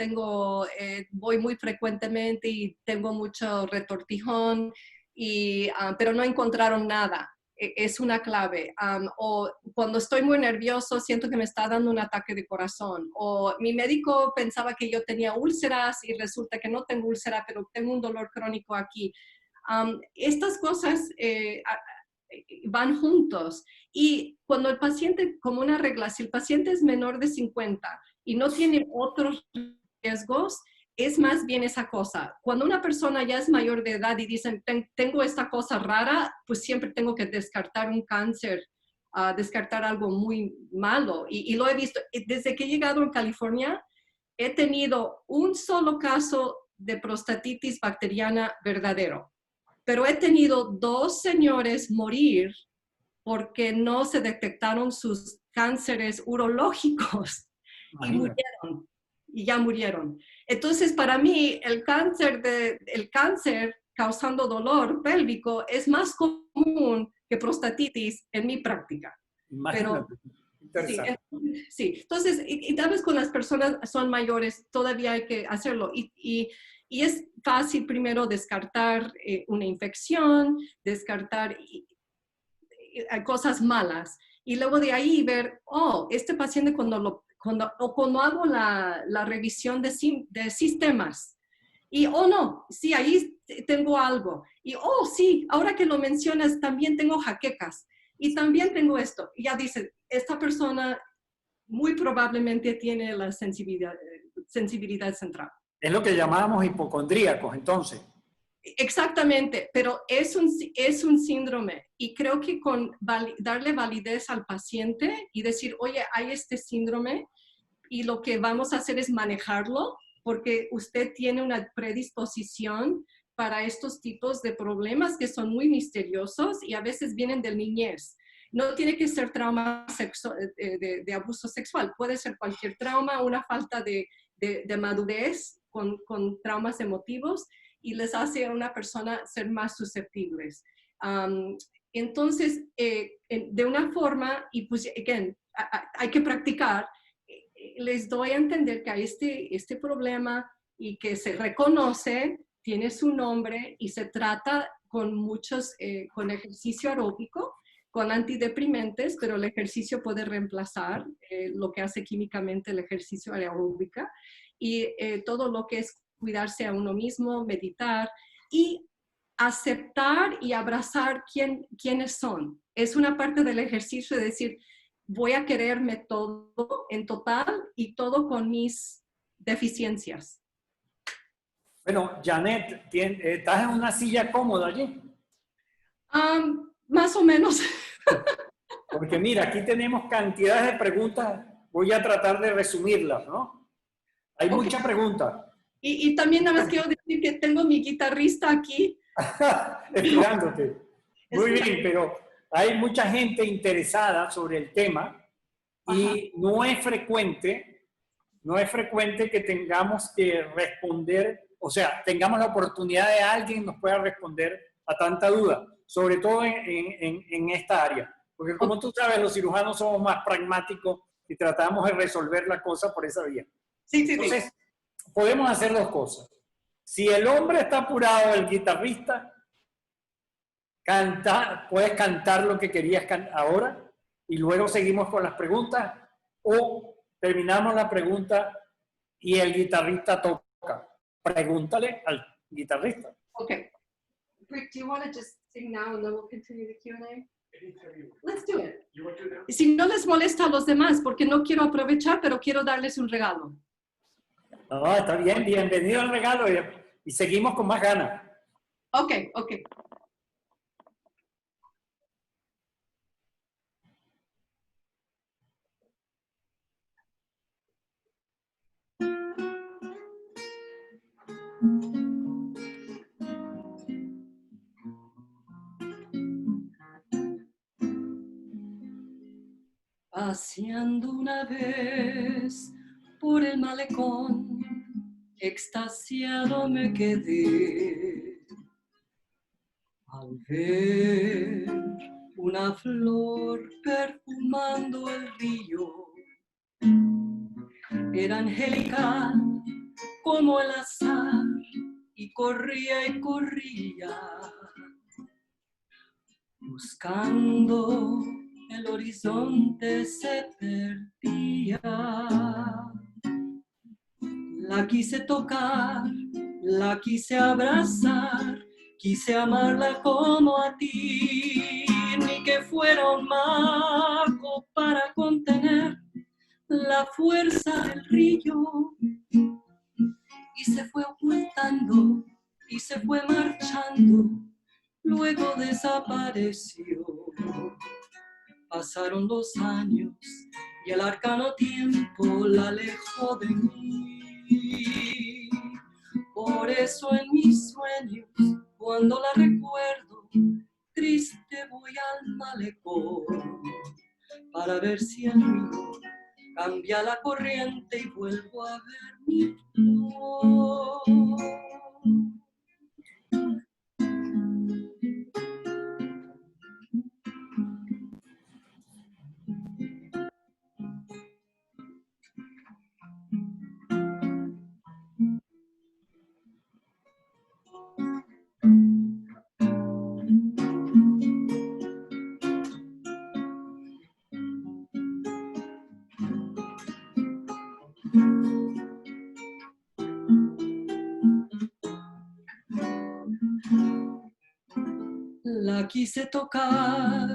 voy muy frecuentemente y tengo mucho retortijón, pero no encontraron nada. Es una clave. O cuando estoy muy nervioso, siento que me está dando un ataque de corazón. O mi médico pensaba que yo tenía úlceras y resulta que no tengo úlcera, pero tengo un dolor crónico aquí. Estas cosas van juntos. Y cuando el paciente, como una regla, si el paciente es menor de 50 y no tiene otros riesgos, es más bien esa cosa. Cuando una persona ya es mayor de edad y dicen, tengo esta cosa rara, pues siempre tengo que descartar un cáncer, descartar algo muy malo. Y lo he visto. Desde que he llegado a California, he tenido un solo caso de prostatitis bacteriana verdadero. Pero he tenido 2 señores morir porque no se detectaron sus cánceres urológicos y murieron, y ya murieron. Entonces, para mí, el cáncer causando dolor pélvico es más común que prostatitis en mi práctica.
Imagínate. Interesante.
Sí, entonces, y tal vez con las personas son mayores, todavía hay que hacerlo. Y es fácil primero descartar una infección, descartar cosas malas. Y luego de ahí ver, oh, este paciente cuando hago la revisión de sistemas, y oh no, sí, ahí tengo algo. Y oh sí, ahora que lo mencionas, también tengo jaquecas. Y también tengo esto. Y ya dice, esta persona muy probablemente tiene la sensibilidad central.
Es lo que llamábamos hipocondríacos, entonces.
Exactamente, pero es un síndrome y creo que con darle validez al paciente y decir, oye, hay este síndrome y lo que vamos a hacer es manejarlo porque usted tiene una predisposición para estos tipos de problemas que son muy misteriosos y a veces vienen de niñez. No tiene que ser trauma de abuso sexual, puede ser cualquier trauma, una falta de madurez con traumas emotivos y les hace a una persona ser más susceptibles. Entonces, de una forma, y pues, again, hay que practicar, les doy a entender que hay este problema y que se reconoce, tiene su nombre y se trata con con ejercicio aeróbico, con antideprimentes, pero el ejercicio puede reemplazar lo que hace químicamente el ejercicio aeróbica y todo lo que es cuidarse a uno mismo, meditar y aceptar y abrazar quiénes son. Es una parte del ejercicio de decir, voy a quererme todo en total y todo con mis deficiencias.
Bueno, Janet, ¿estás en una silla cómoda allí?
Más o menos.
Porque mira, aquí tenemos cantidades de preguntas. Voy a tratar de resumirlas, ¿no? Hay muchas preguntas.
Y también nada más quiero decir que tengo mi guitarrista aquí.
Esperándote. Muy bien, pero hay mucha gente interesada sobre el tema y no es frecuente que tengamos que responder, o sea, tengamos la oportunidad de alguien nos pueda responder a tanta duda, sobre todo en esta área. Porque como tú sabes, los cirujanos somos más pragmáticos y tratamos de resolver la cosa por esa vía.
Sí, sí,
Entonces,
sí.
podemos hacer dos cosas. Si el hombre está apurado, el guitarrista, puedes cantar lo que querías ahora y luego seguimos con las preguntas o terminamos la pregunta y el guitarrista toca. Pregúntale al guitarrista.
Okay. Rick, do you want to just sing now and then we'll continue the Q&A? Let's do it. Si no les molesta a los demás, porque no quiero aprovechar, pero quiero darles un regalo.
No, está bien, bienvenido al regalo y seguimos con más ganas.
Ok, ok. Paseando una vez por el malecón, extasiado me quedé al ver una flor perfumando el río. Era angelical como el azar y corría, buscando el horizonte se perdía. La quise tocar, la quise abrazar, quise amarla como a ti, ni que fuera un mago para contener la fuerza del río. Y se fue ocultando, y se fue marchando, luego desapareció. Pasaron los años y el arcano tiempo la alejó de mí. Por eso en mis sueños, cuando la recuerdo, triste voy al malecón para ver si el río cambia la corriente y vuelvo a ver mi flor. La quise tocar,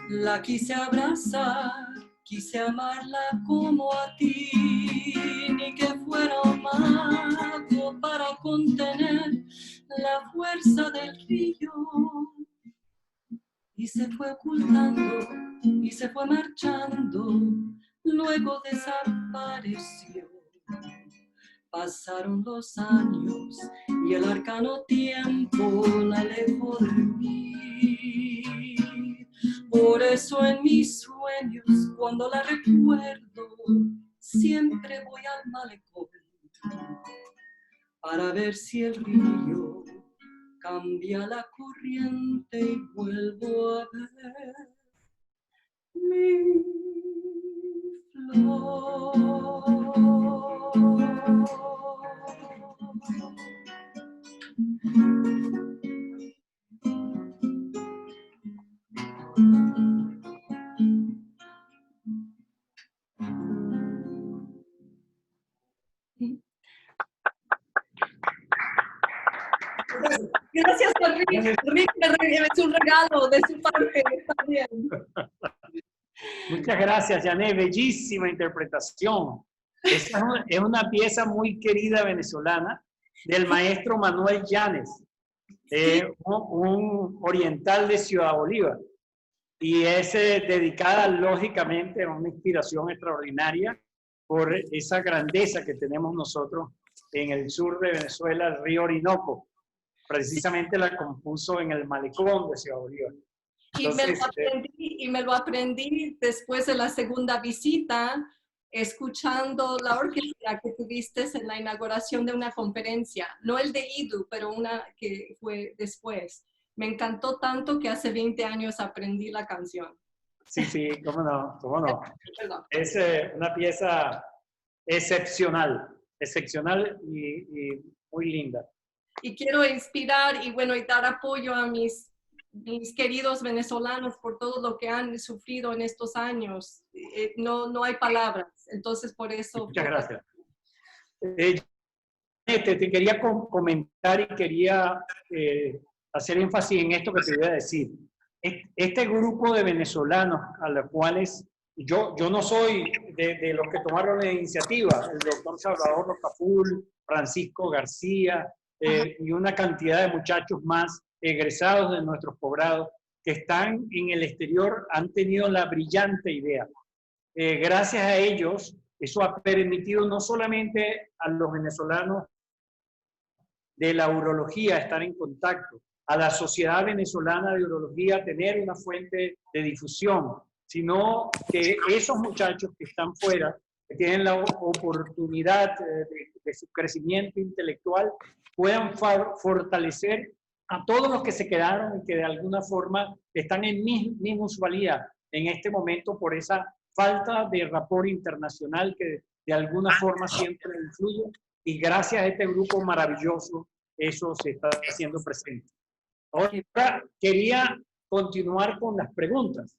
la quise abrazar, quise amarla como a ti, ni que fuera fuera un mago para contener la fuerza del río. Y se fue ocultando y se fue marchando, luego desapareció. Pasaron los años y el arcano tiempo la alejó de mí. Por eso en mis sueños, cuando la recuerdo, siempre voy al malecón para ver si el río cambia la corriente y vuelvo a ver mi flor. Gracias a Rick. Rick es un regalo de su parte también.
Muchas gracias, Janet. Bellísima interpretación. Esa es una pieza muy querida venezolana del maestro Manuel Llanes, un oriental de Ciudad Bolívar. Y es dedicada, lógicamente, a una inspiración extraordinaria por esa grandeza que tenemos nosotros en el sur de Venezuela, el río Orinoco. Precisamente la compuso en el malecón de Ciudad Bolívar. Entonces,
y me lo aprendí después de la segunda visita, escuchando la orquesta que tuviste en la inauguración de una conferencia, no el de IDU, pero una que fue después. Me encantó tanto que hace 20 años aprendí la canción.
Sí, sí, cómo no, cómo no.
Perdón.
Es una pieza excepcional y muy linda.
Y quiero inspirar y bueno, y dar apoyo a mis queridos venezolanos por todo lo que han sufrido en estos años. No hay palabras, entonces por eso...
Muchas gracias. Te quería comentar y quería hacer énfasis en esto que te voy a decir. Este grupo de venezolanos a los cuales yo no soy de los que tomaron la iniciativa, el doctor Salvador Rocaful, Francisco García y una cantidad de muchachos más egresados de nuestros posgrados que están en el exterior, han tenido la brillante idea. Gracias a ellos, eso ha permitido no solamente a los venezolanos de la urología estar en contacto, a la Sociedad Venezolana de Urología tener una fuente de difusión, sino que esos muchachos que están fuera, que tienen la oportunidad de su crecimiento intelectual, puedan fortalecer a todos los que se quedaron y que de alguna forma están en minusvalía en este momento por esa falta de rapport internacional que de alguna forma siempre influye, y gracias a este grupo maravilloso eso se está haciendo presente. Ahora quería continuar con las preguntas,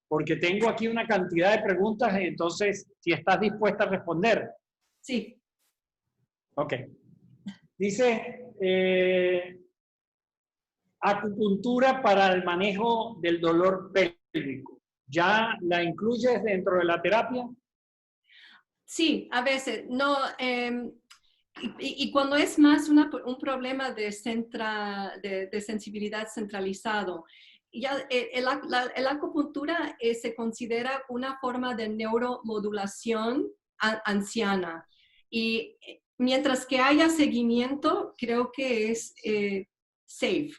porque tengo aquí una cantidad de preguntas, entonces si estás dispuesta a responder.
Sí.
Ok. Dice, acupuntura para el manejo del dolor pélvico. ¿Ya la incluyes dentro de la terapia?
Sí, a veces. No, y cuando es más un problema de sensibilidad centralizado, ya la acupuntura se considera una forma de neuromodulación anciana. Y mientras que haya seguimiento, creo que es safe,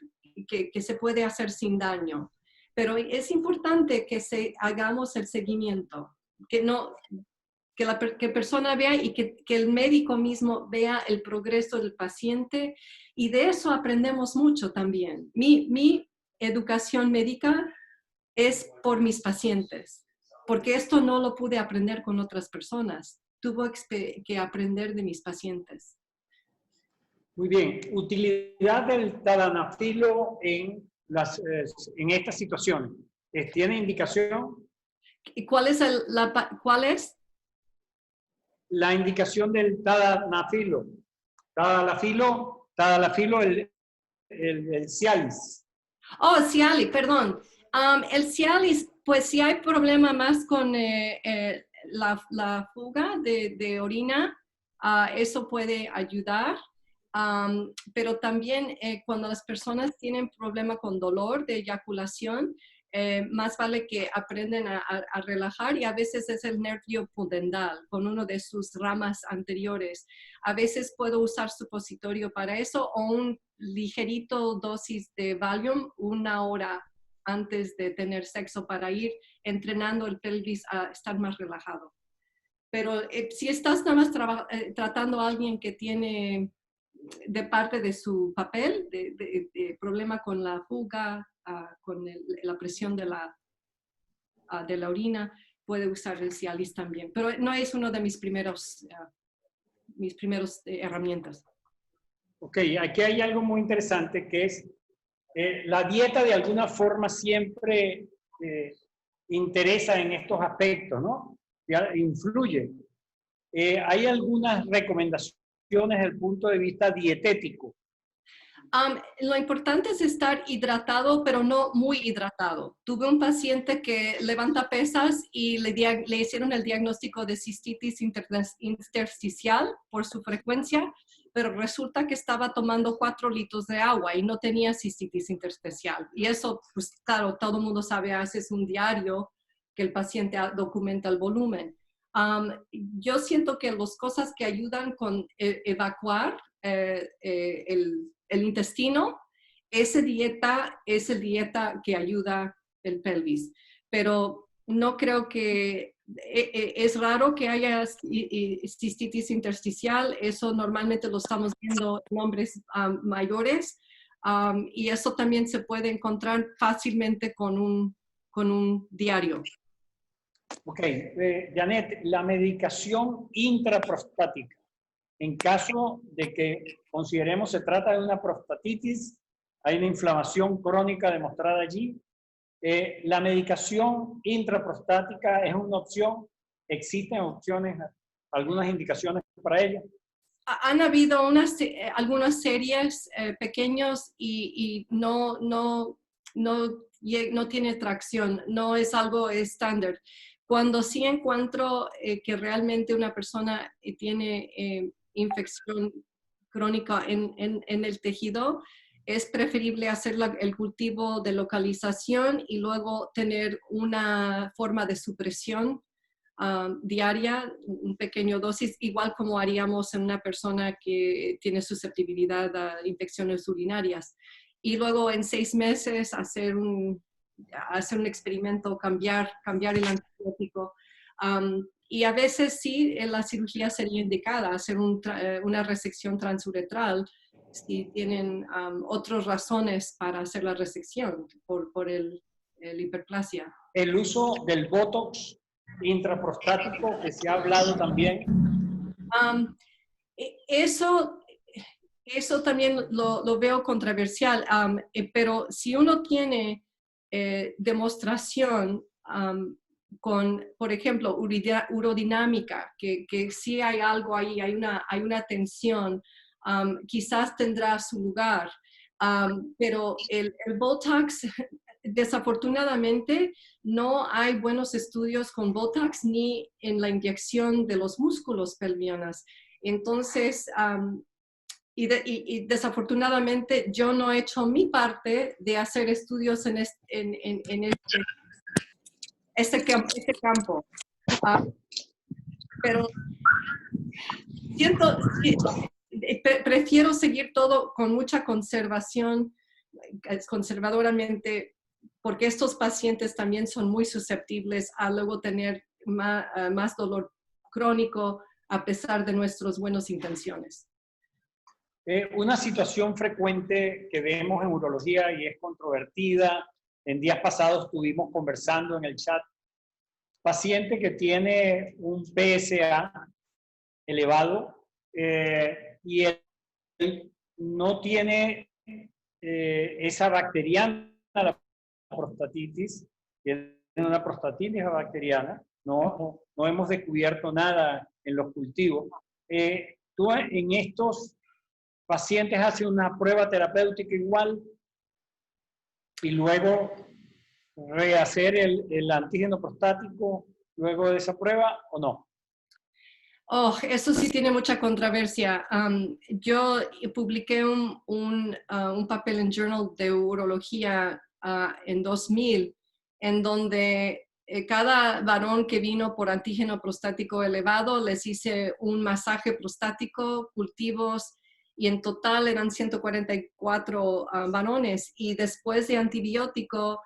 que se puede hacer sin daño. Pero es importante que hagamos el seguimiento, que la persona vea y que el médico mismo vea el progreso del paciente, y de eso aprendemos mucho también. Mi educación médica es por mis pacientes, porque esto no lo pude aprender con otras personas. Tuve que aprender de mis pacientes.
Muy bien. Utilidad del tadalafilo en estas situaciones. ¿Tiene indicación?
¿Y cuál es
la indicación del tadalafilo? Tadalafilo, el Cialis.
Oh, Cialis, perdón. El Cialis, pues si hay problema más con la fuga de orina, Eso puede ayudar. Pero también cuando las personas tienen problema con dolor de eyaculación, más vale que aprenden a relajar, y a veces es el nervio pudendal con uno de sus ramas anteriores. A veces puedo usar supositorio para eso o un ligerito dosis de Valium 1 hora antes de tener sexo para ir entrenando el pelvis a estar más relajado. Pero si estás nada más tratando a alguien que tiene de parte de su papel, de problema con la fuga, con la presión de la orina, puede usar el Cialis también. Pero no es uno de mis primeros herramientas.
Ok, aquí hay algo muy interesante que es la dieta de alguna forma siempre interesa en estos aspectos, ¿no? Influye. Hay algunas recomendaciones desde el punto de vista dietético.
Lo importante es estar hidratado, pero no muy hidratado. Tuve un paciente que levanta pesas y le hicieron el diagnóstico de cistitis intersticial por su frecuencia, pero resulta que estaba tomando 4 litros de agua y no tenía cistitis intersticial. Y eso, pues claro, todo el mundo sabe, haces un diario que el paciente documenta el volumen. Yo siento que las cosas que ayudan con evacuar el intestino, esa dieta es la dieta que ayuda el pelvis. Pero no creo que es raro que haya cistitis intersticial. Eso normalmente lo estamos viendo en hombres mayores, y eso también se puede encontrar fácilmente con un diario.
Ok, Janet, la medicación intraprostática, en caso de que consideremos se trata de una prostatitis, hay una inflamación crónica demostrada allí, la medicación intraprostática es una opción, existen opciones, algunas indicaciones para ella.
Han habido algunas series pequeños y no tiene tracción, no es algo estándar. Cuando sí encuentro que realmente una persona tiene infección crónica en el tejido, es preferible hacer el cultivo de localización y luego tener una forma de supresión diaria, un pequeño dosis, igual como haríamos en una persona que tiene susceptibilidad a infecciones urinarias. Y luego en 6 meses hacer un experimento, cambiar el antibiótico. Y a veces sí, la cirugía sería indicada, hacer una resección transuretral si tienen otras razones para hacer la resección por el hiperplasia.
El uso del Botox intraprostático, que se ha hablado también.
Eso también lo veo controversial, pero si uno tiene demostración con, por ejemplo, urodinámica, que sí hay algo ahí, hay una tensión, quizás tendrá su lugar, pero el Botox, desafortunadamente, no hay buenos estudios con Botox ni en la inyección de los músculos pelvianos. Entonces, y desafortunadamente yo no he hecho mi parte de hacer estudios en este campo. Pero prefiero seguir todo con mucha conservación, conservadoramente, porque estos pacientes también son muy susceptibles a luego tener más dolor crónico a pesar de nuestras buenas intenciones.
Una situación frecuente que vemos en urología y es controvertida, en días pasados estuvimos conversando en el chat, paciente que tiene un PSA elevado y él no tiene esa bacteriana, la prostatitis, tiene una prostatitis bacteriana, no hemos descubierto nada en los cultivos. Tú en estos pacientes haces una prueba terapéutica igual y luego rehacer el antígeno prostático luego de esa prueba, ¿o no?
Oh, eso sí tiene mucha controversia. Yo publiqué un papel en Journal de Urología en 2000, en donde cada varón que vino por antígeno prostático elevado les hice un masaje prostático, cultivos, y en total eran 144 varones. Y después de antibiótico,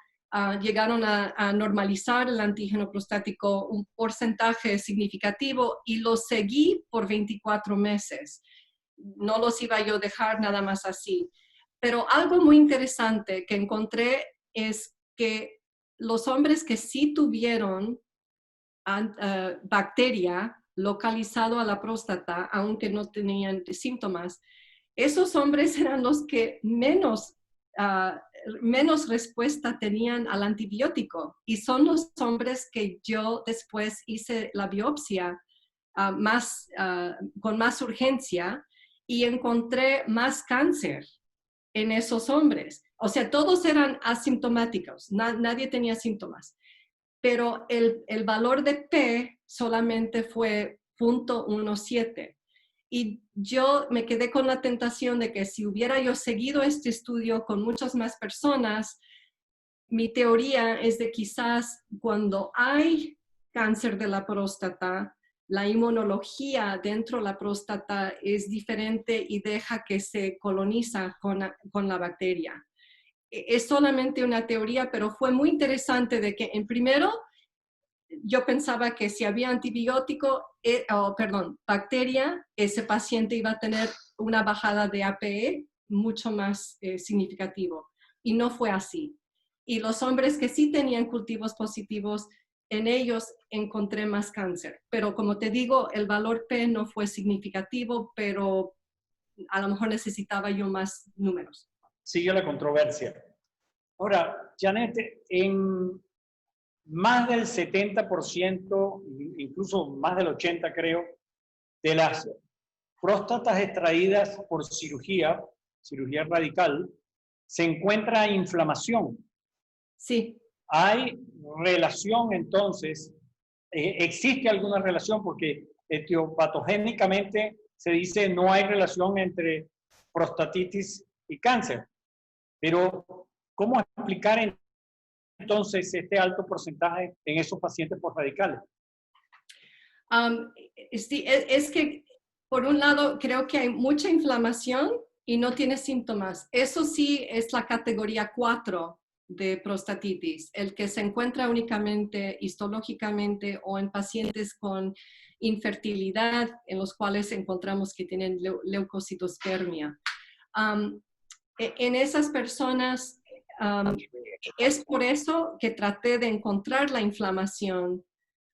llegaron a normalizar el antígeno prostático un porcentaje significativo y los seguí por 24 meses. No los iba yo a dejar nada más así. Pero algo muy interesante que encontré es que los hombres que sí tuvieron bacteria localizado a la próstata, aunque no tenían síntomas, esos hombres eran los que menos respuesta tenían al antibiótico y son los hombres que yo después hice la biopsia con más urgencia y encontré más cáncer en esos hombres. O sea, todos eran asintomáticos, nadie tenía síntomas, pero el valor de P solamente fue 0.17. Y yo me quedé con la tentación de que si hubiera yo seguido este estudio con muchas más personas, mi teoría es de quizás cuando hay cáncer de la próstata, la inmunología dentro de la próstata es diferente y deja que se coloniza con la bacteria. Es solamente una teoría, pero fue muy interesante de que en primero yo pensaba que si había antibiótico, bacteria, ese paciente iba a tener una bajada de APE mucho más significativo. Y no fue así. Y los hombres que sí tenían cultivos positivos, en ellos encontré más cáncer. Pero como te digo, el valor P no fue significativo, pero a lo mejor necesitaba yo más números.
Sigue la controversia. Ahora, Janet, en más del 70%, incluso más del 80% creo, de las próstatas extraídas por cirugía radical, se encuentra inflamación.
Sí.
¿Hay relación entonces? ¿Existe alguna relación? Porque etiopatogénicamente se dice no hay relación entre prostatitis y cáncer. Pero, ¿cómo explicar entonces este alto porcentaje en esos pacientes postradicales?
Sí, es que por un lado creo que hay mucha inflamación y no tiene síntomas. Eso sí es la categoría 4 de prostatitis, el que se encuentra únicamente histológicamente o en pacientes con infertilidad en los cuales encontramos que tienen leucocitospermia. En esas personas es por eso que traté de encontrar la inflamación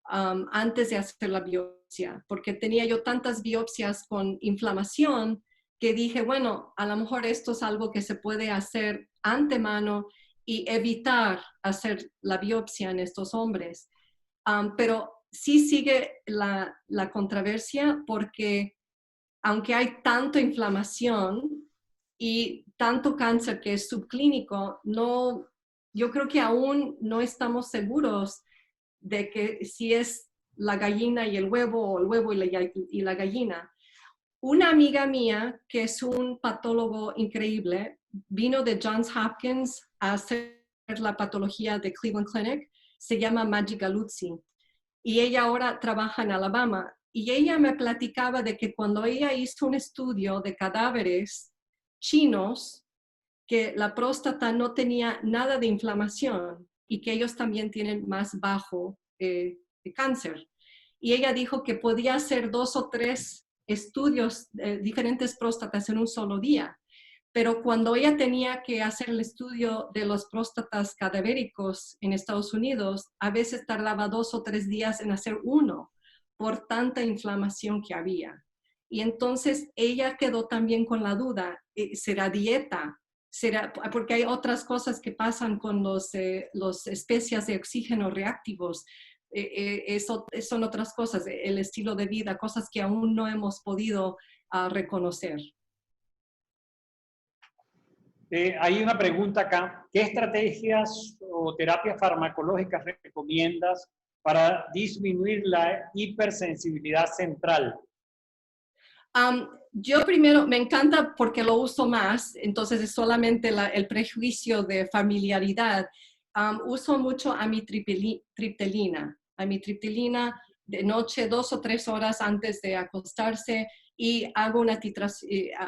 antes de hacer la biopsia, porque tenía yo tantas biopsias con inflamación que dije, bueno, a lo mejor esto es algo que se puede hacer antemano y evitar hacer la biopsia en estos hombres. Pero sí sigue la controversia porque aunque hay tanta inflamación y tanto cáncer que es subclínico, no, yo creo que aún no estamos seguros de que si es la gallina y el huevo o el huevo y la gallina. Una amiga mía, que es un patólogo increíble, vino de Johns Hopkins a hacer la patología de Cleveland Clinic, se llama Maggie Galuzzi, y ella ahora trabaja en Alabama. Y ella me platicaba de que cuando ella hizo un estudio de cadáveres chinos, que la próstata no tenía nada de inflamación y que ellos también tienen más bajo cáncer. Y ella dijo que podía hacer 2 o 3 estudios de diferentes próstatas en un solo día. Pero cuando ella tenía que hacer el estudio de los próstatas cadavéricos en Estados Unidos, a veces tardaba 2 o 3 días en hacer uno por tanta inflamación que había. Y entonces ella quedó también con la duda, ¿será dieta? ¿Será? Porque hay otras cosas que pasan con los especies de oxígeno reactivos. Son otras cosas, el estilo de vida, cosas que aún no hemos podido reconocer.
Hay una pregunta acá. ¿Qué estrategias o terapias farmacológicas recomiendas para disminuir la hipersensibilidad central?
Yo primero, me encanta porque lo uso más, entonces es solamente el prejuicio de familiaridad. Uso mucho amitriptilina. Amitriptilina de noche, 2 o 3 horas antes de acostarse, y hago una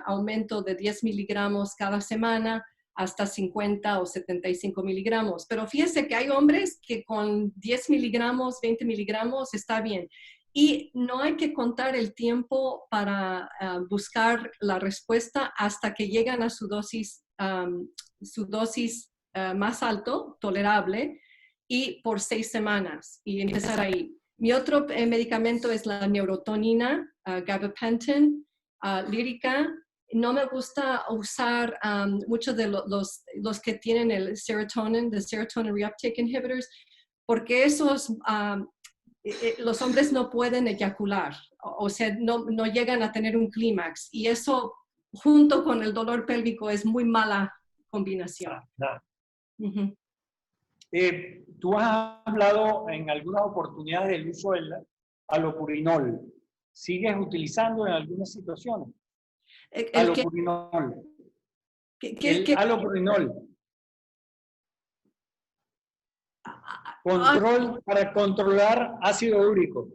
aumento de 10 miligramos cada semana hasta 50 o 75 miligramos. Pero fíjese que hay hombres que con 10 miligramos, 20 miligramos está bien. Y no hay que contar el tiempo para buscar la respuesta hasta que llegan a su dosis más alto, tolerable, y por 6 semanas, y empezar ahí. Mi otro medicamento es la neurotonina, gabapentin, lírica. No me gusta usar muchos de los que tienen el serotonin reuptake inhibitors, porque esos los hombres no pueden eyacular, o sea, no llegan a tener un clímax, y eso junto con el dolor pélvico es muy mala combinación. Uh-huh.
Tú has hablado en algunas oportunidades del uso del alopurinol. ¿Sigues utilizando en algunas situaciones? Alopurinol. El alopurinol. Control para controlar ácido úrico.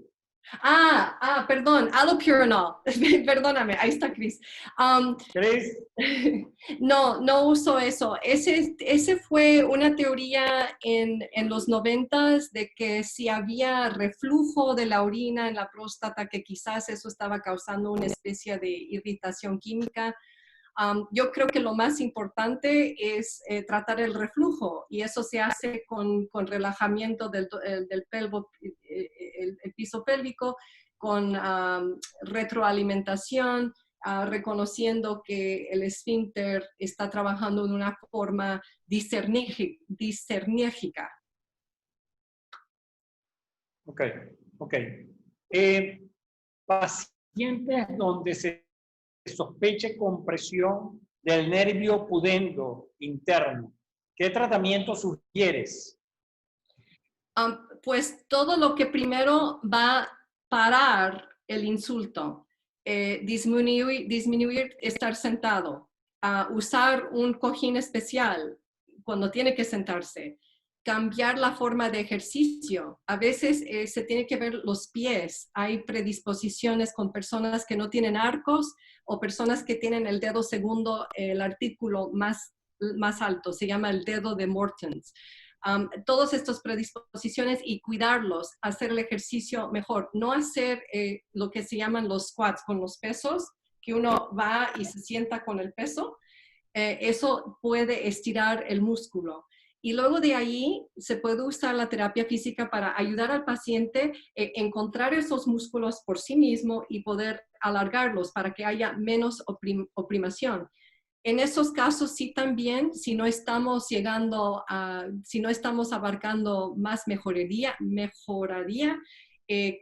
Perdón, allopurinol. Perdóname, ahí está Cris.
¿Crees?
No uso eso. Ese fue una teoría en los 90s de que si había reflujo de la orina en la próstata, que quizás eso estaba causando una especie de irritación química. Yo creo que lo más importante es tratar el reflujo, y eso se hace con relajamiento del el piso pélvico, con retroalimentación, reconociendo que el esfínter está trabajando de una forma discernérgica.
Ok. Pacientes donde se sospeche compresión del nervio pudendo interno, ¿qué tratamiento sugieres?
Pues todo lo que primero va a parar el insulto, disminuir estar sentado, usar un cojín especial cuando tiene que sentarse, cambiar la forma de ejercicio. A veces se tiene que ver los pies. Hay predisposiciones con personas que no tienen arcos o personas que tienen el dedo segundo, el artículo más alto, se llama el dedo de Morton's. Todas estas predisposiciones, y cuidarlos, hacer el ejercicio mejor, no hacer lo que se llaman los squats con los pesos, que uno va y se sienta con el peso. Eso puede estirar el músculo. Y luego de ahí se puede usar la terapia física para ayudar al paciente a encontrar esos músculos por sí mismo y poder alargarlos para que haya menos oprimación. En esos casos sí también, si no estamos abarcando más mejoraría,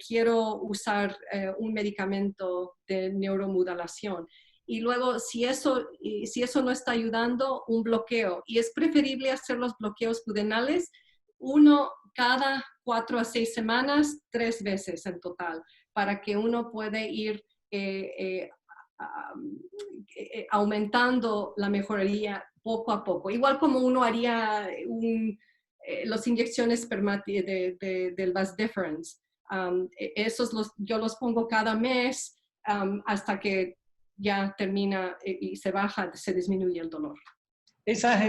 quiero usar un medicamento de neuromodulación. Y luego, si eso no está ayudando, un bloqueo. Y es preferible hacer los bloqueos pudendales, uno cada 4 a 6 semanas, 3 veces en total, para que uno pueda ir aumentando la mejoría poco a poco. Igual como uno haría las inyecciones del vas deferens. Yo los pongo cada mes hasta que ya termina y se baja, se disminuye el dolor.
¿Esas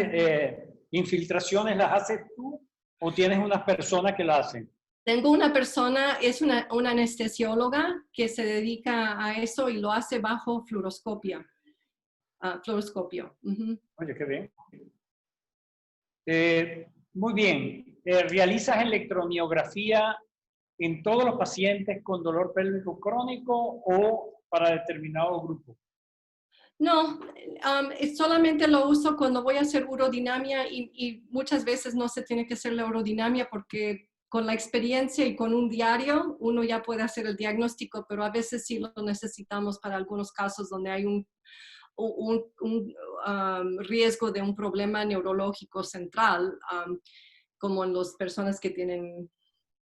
infiltraciones las haces tú o tienes unas personas que las hacen?
Tengo una persona, es una anestesióloga que se dedica a eso y lo hace bajo fluoroscopio. Uh-huh.
Oye, qué bien. Muy bien. ¿Realizas electromiografía en todos los pacientes con dolor pélvico crónico o para determinado grupo?
No, solamente lo uso cuando voy a hacer urodinamia, y muchas veces no se tiene que hacer la urodinamia porque con la experiencia y con un diario uno ya puede hacer el diagnóstico, pero a veces sí lo necesitamos para algunos casos donde hay un riesgo de un problema neurológico central, como en las personas que tienen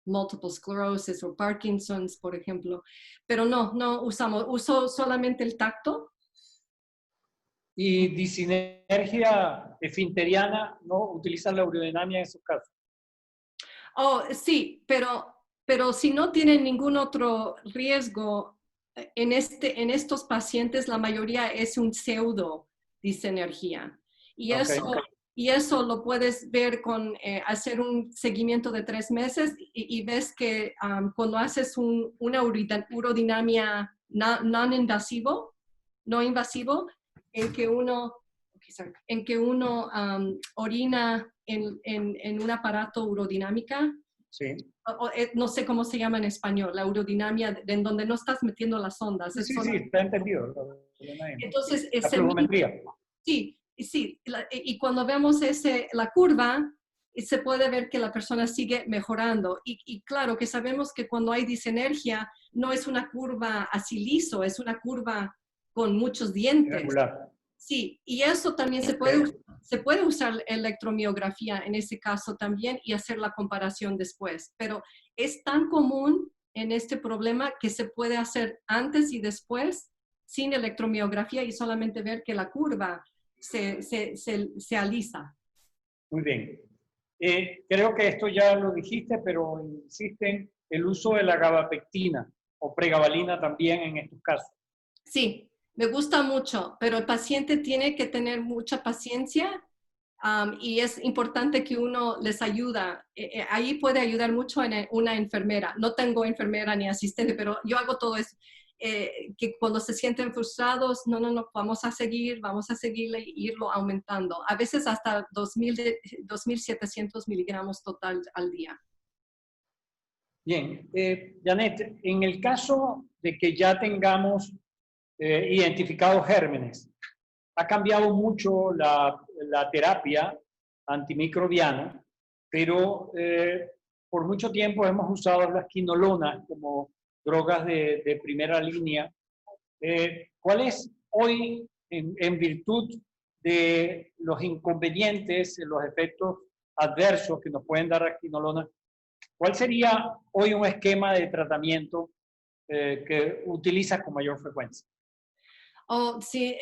multiple sclerosis o Parkinson's, por ejemplo. Pero no uso solamente el tacto.
Y disinergia esfinteriana, ¿no utilizan la urodinamia en esos casos?
Oh, sí, pero si no tienen ningún otro riesgo, en estos pacientes la mayoría es un pseudo disenergia. Y eso lo puedes ver con hacer un seguimiento de 3 meses y ves que cuando haces una urodinamia no invasivo, en que uno orina en un aparato urodinámica.
Sí.
No sé cómo se llama en español, la urodinamia, en donde no estás metiendo las ondas.
Sí, está entendido.
Entonces,
la fluidometría.
Sí, y cuando vemos la curva, se puede ver que la persona sigue mejorando. Y claro que sabemos que cuando hay disenergia, no es una curva así liso, es una curva con muchos dientes.
Regular.
Sí, y eso también se puede usar electromiografía en ese caso también y hacer la comparación después. Pero es tan común en este problema que se puede hacer antes y después sin electromiografía y solamente ver que la curva se alisa.
Muy bien. Creo que esto ya lo dijiste, pero insisten el uso de la gabapectina o pregabalina también en estos casos.
Sí, me gusta mucho, pero el paciente tiene que tener mucha paciencia y es importante que uno les ayuda. Ahí puede ayudar mucho una enfermera. No tengo enfermera ni asistente, pero yo hago todo eso. Que cuando se sienten frustrados, no, vamos a seguirle e irlo aumentando. A veces hasta 2.700 miligramos total al día.
Bien, Janet, en el caso de que ya tengamos identificados gérmenes, ha cambiado mucho la terapia antimicrobiana, pero por mucho tiempo hemos usado las quinolonas como drogas de primera línea. ¿Cuál es hoy, en virtud de los inconvenientes, los efectos adversos que nos pueden dar las quinolonas, cuál sería hoy un esquema de tratamiento que utilizas con mayor frecuencia?
Oh, sí,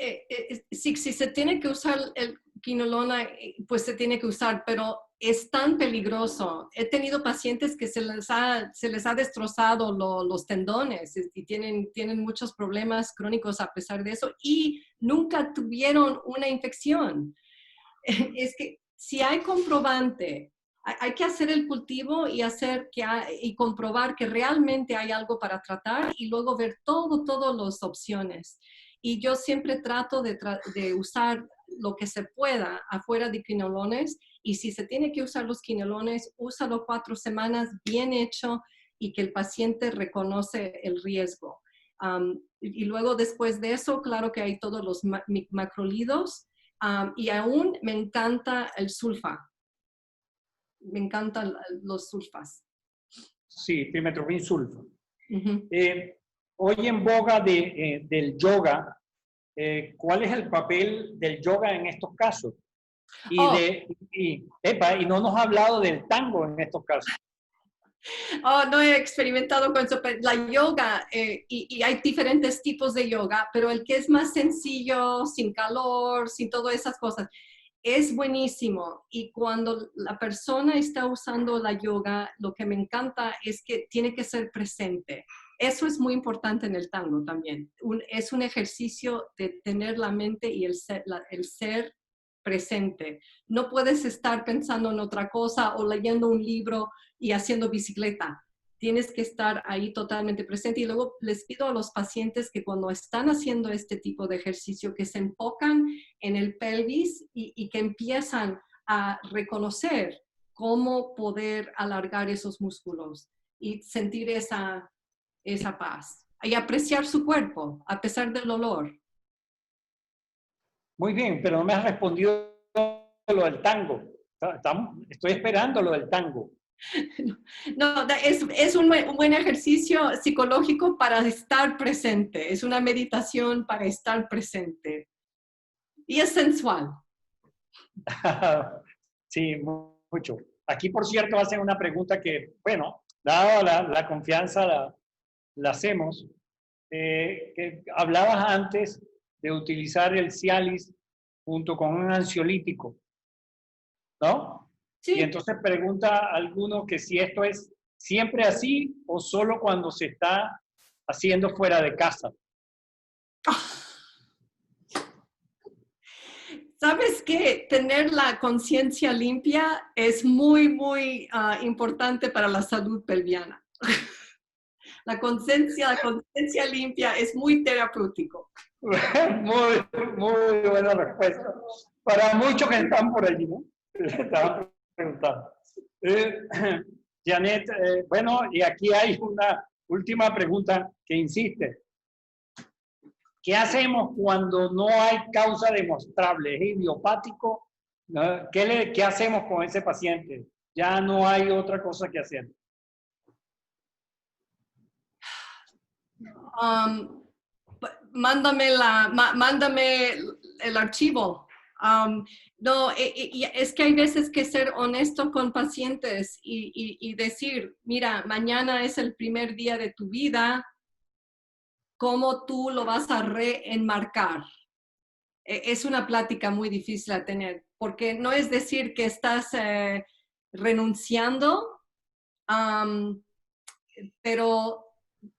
si se tiene que usar el quinolona, pues se tiene que usar, pero es tan peligroso. He tenido pacientes que se les ha destrozado los tendones y tienen muchos problemas crónicos a pesar de eso y nunca tuvieron una infección. Es que si hay comprobante, hay que hacer el cultivo y comprobar que realmente hay algo para tratar y luego ver todas las opciones. Y yo siempre trato de usar lo que se pueda afuera de quinolones y si se tiene que usar los quinolones, úsalo 4 semanas bien hecho y que el paciente reconoce el riesgo. Y luego después de eso, claro que hay todos los macrolidos y aún me encanta el sulfa. Me encantan los sulfas.
Sí, trimethoprim sulfa. Hoy en boga del yoga, ¿cuál es el papel del yoga en estos casos? Y no nos ha hablado del tango en estos casos.
No he experimentado con eso, pero la yoga, y hay diferentes tipos de yoga, pero el que es más sencillo, sin calor, sin todas esas cosas, es buenísimo. Y cuando la persona está usando la yoga, lo que me encanta es que tiene que ser presente. Eso es muy importante en el tango también. Es un ejercicio de tener la mente y el ser presente. No puedes estar pensando en otra cosa o leyendo un libro y haciendo bicicleta. Tienes que estar ahí totalmente presente. Y luego les pido a los pacientes que cuando están haciendo este tipo de ejercicio, que se enfocan en el pelvis y que empiezan a reconocer cómo poder alargar esos músculos y sentir esa paz. Y apreciar su cuerpo a pesar del dolor.
Muy bien, pero no me has respondido lo del tango. Estoy esperando lo del tango.
No, es un buen ejercicio psicológico para estar presente. Es una meditación para estar presente. Y es sensual.
Sí, mucho. Aquí, por cierto, hacen una pregunta que, bueno, dado la confianza, la hacemos. Que hablabas antes de utilizar el Cialis junto con un ansiolítico, ¿no?
Sí.
Y entonces pregunta a alguno que si esto es siempre así o solo cuando se está haciendo fuera de casa.
¿Sabes qué? Tener la conciencia limpia es muy, muy importante para la salud pelviana. La conciencia limpia es muy terapéutico.
Muy, muy buena respuesta. Para muchos que están por allí, ¿no? Estaban preguntando. Janet, bueno, y aquí hay una última pregunta que insiste. ¿Qué hacemos cuando no hay causa demostrable? ¿Es idiopático? ¿No? ¿Qué hacemos con ese paciente? Ya no hay otra cosa que hacer.
Mándame el archivo. No, es que hay veces que ser honesto con pacientes y decir, mira, mañana es el primer día de tu vida, ¿cómo tú lo vas a reenmarcar? Es una plática muy difícil a tener, porque no es decir que estás renunciando, pero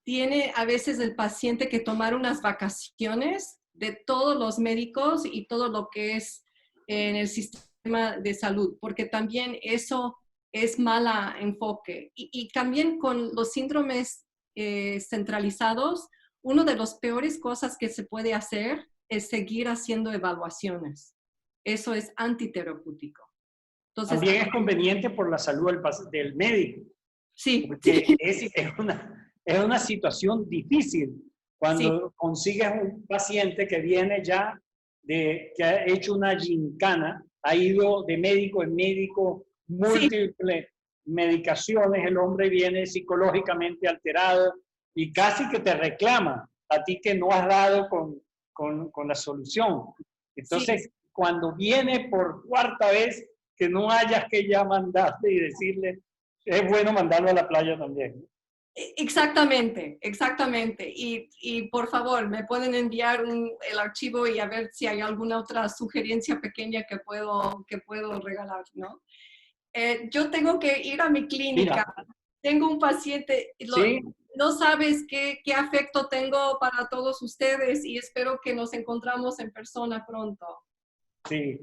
tiene a veces el paciente que tomar unas vacaciones de todos los médicos y todo lo que es en el sistema de salud, porque también eso es mala enfoque. Y también con los síndromes centralizados, una de las peores cosas que se puede hacer es seguir haciendo evaluaciones. Eso es antiterapéutico. Entonces,
también es conveniente por la salud del médico.
Sí.
Porque es una situación difícil cuando consigues un paciente que viene ya que ha hecho una gincana, ha ido de médico en médico, múltiples medicaciones, el hombre viene psicológicamente alterado y casi que te reclama a ti que no has dado con la solución. Entonces, cuando viene por cuarta vez, que no hayas que ya mandarle y decirle, es bueno mandarlo a la playa también.
Exactamente, exactamente. Y por favor, me pueden enviar el archivo y a ver si hay alguna otra sugerencia pequeña que puedo regalar, ¿no? Yo tengo que ir a mi clínica.
Mira,
tengo un paciente,
¿sí?
no sabes qué afecto tengo para todos ustedes y espero que nos encontramos en persona pronto.
Sí.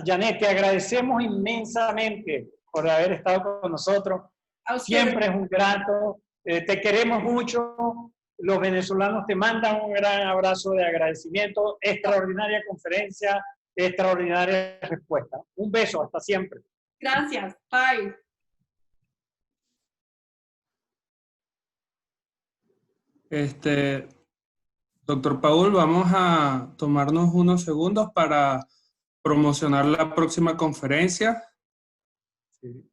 Janet, te agradecemos inmensamente por haber estado con nosotros. Siempre es un grato. Te queremos mucho. Los venezolanos te mandan un gran abrazo de agradecimiento. Extraordinaria conferencia, extraordinaria respuesta. Un beso, hasta siempre.
Gracias. Bye.
Doctor Paul, vamos a tomarnos unos segundos para promocionar la próxima conferencia.
Sí.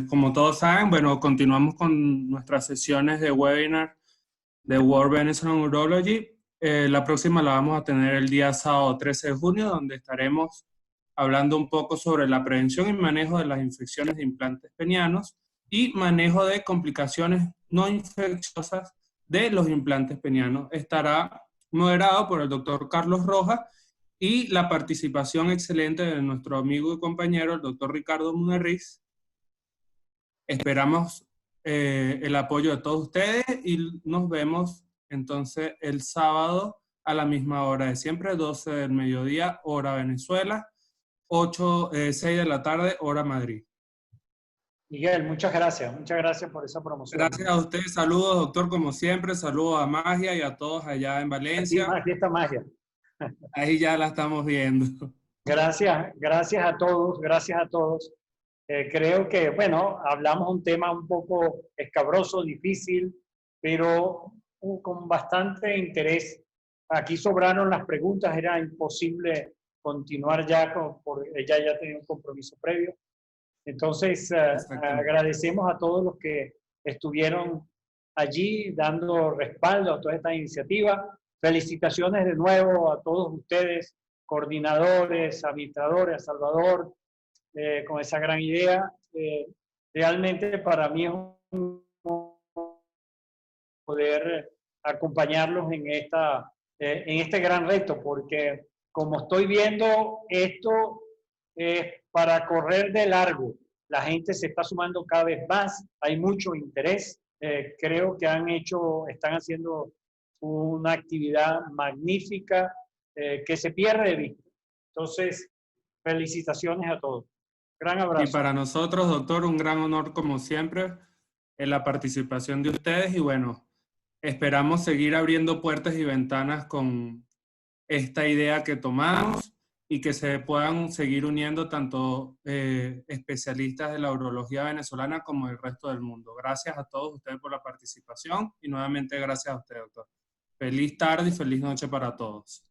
Como todos saben, bueno, continuamos con nuestras sesiones de webinar de World Venezuelan Urology. La próxima la vamos a tener el día sábado 13 de junio, donde estaremos hablando un poco sobre la prevención y manejo de las infecciones de implantes penianos y manejo de complicaciones no infecciosas de los implantes penianos. Estará moderado por el doctor Carlos Rojas y la participación excelente de nuestro amigo y compañero, el doctor Ricardo Munerriz. Esperamos el apoyo de todos ustedes y nos vemos entonces el sábado a la misma hora de siempre, 12 del mediodía, hora Venezuela, 6 de la tarde, hora Madrid.
Miguel, muchas gracias por esa promoción.
Gracias a ustedes, saludos doctor como siempre, saludos a Magia y a todos allá en Valencia.
Aquí está Magia.
Ahí ya la estamos viendo.
Gracias a todos. Creo que, bueno, hablamos un tema un poco escabroso, difícil, pero con bastante interés. Aquí sobraron las preguntas, era imposible continuar ya, ella ya tenía un compromiso previo. Entonces, agradecemos a todos los que estuvieron allí dando respaldo a toda esta iniciativa. Felicitaciones de nuevo a todos ustedes, coordinadores, administradores, a Salvador, con esa gran idea. realmente para mí es un poder acompañarlos en este gran reto, porque como estoy viendo, esto es para correr de largo. La gente se está sumando cada vez más, hay mucho interés. Creo que están haciendo una actividad magnífica que se pierde de vista. Entonces, felicitaciones a todos. Gran abrazo.
Y para nosotros, doctor, un gran honor como siempre en la participación de ustedes y bueno, esperamos seguir abriendo puertas y ventanas con esta idea que tomamos y que se puedan seguir uniendo tanto especialistas de la urología venezolana como el resto del mundo. Gracias a todos ustedes por la participación y nuevamente gracias a usted, doctor. Feliz tarde y feliz noche para todos.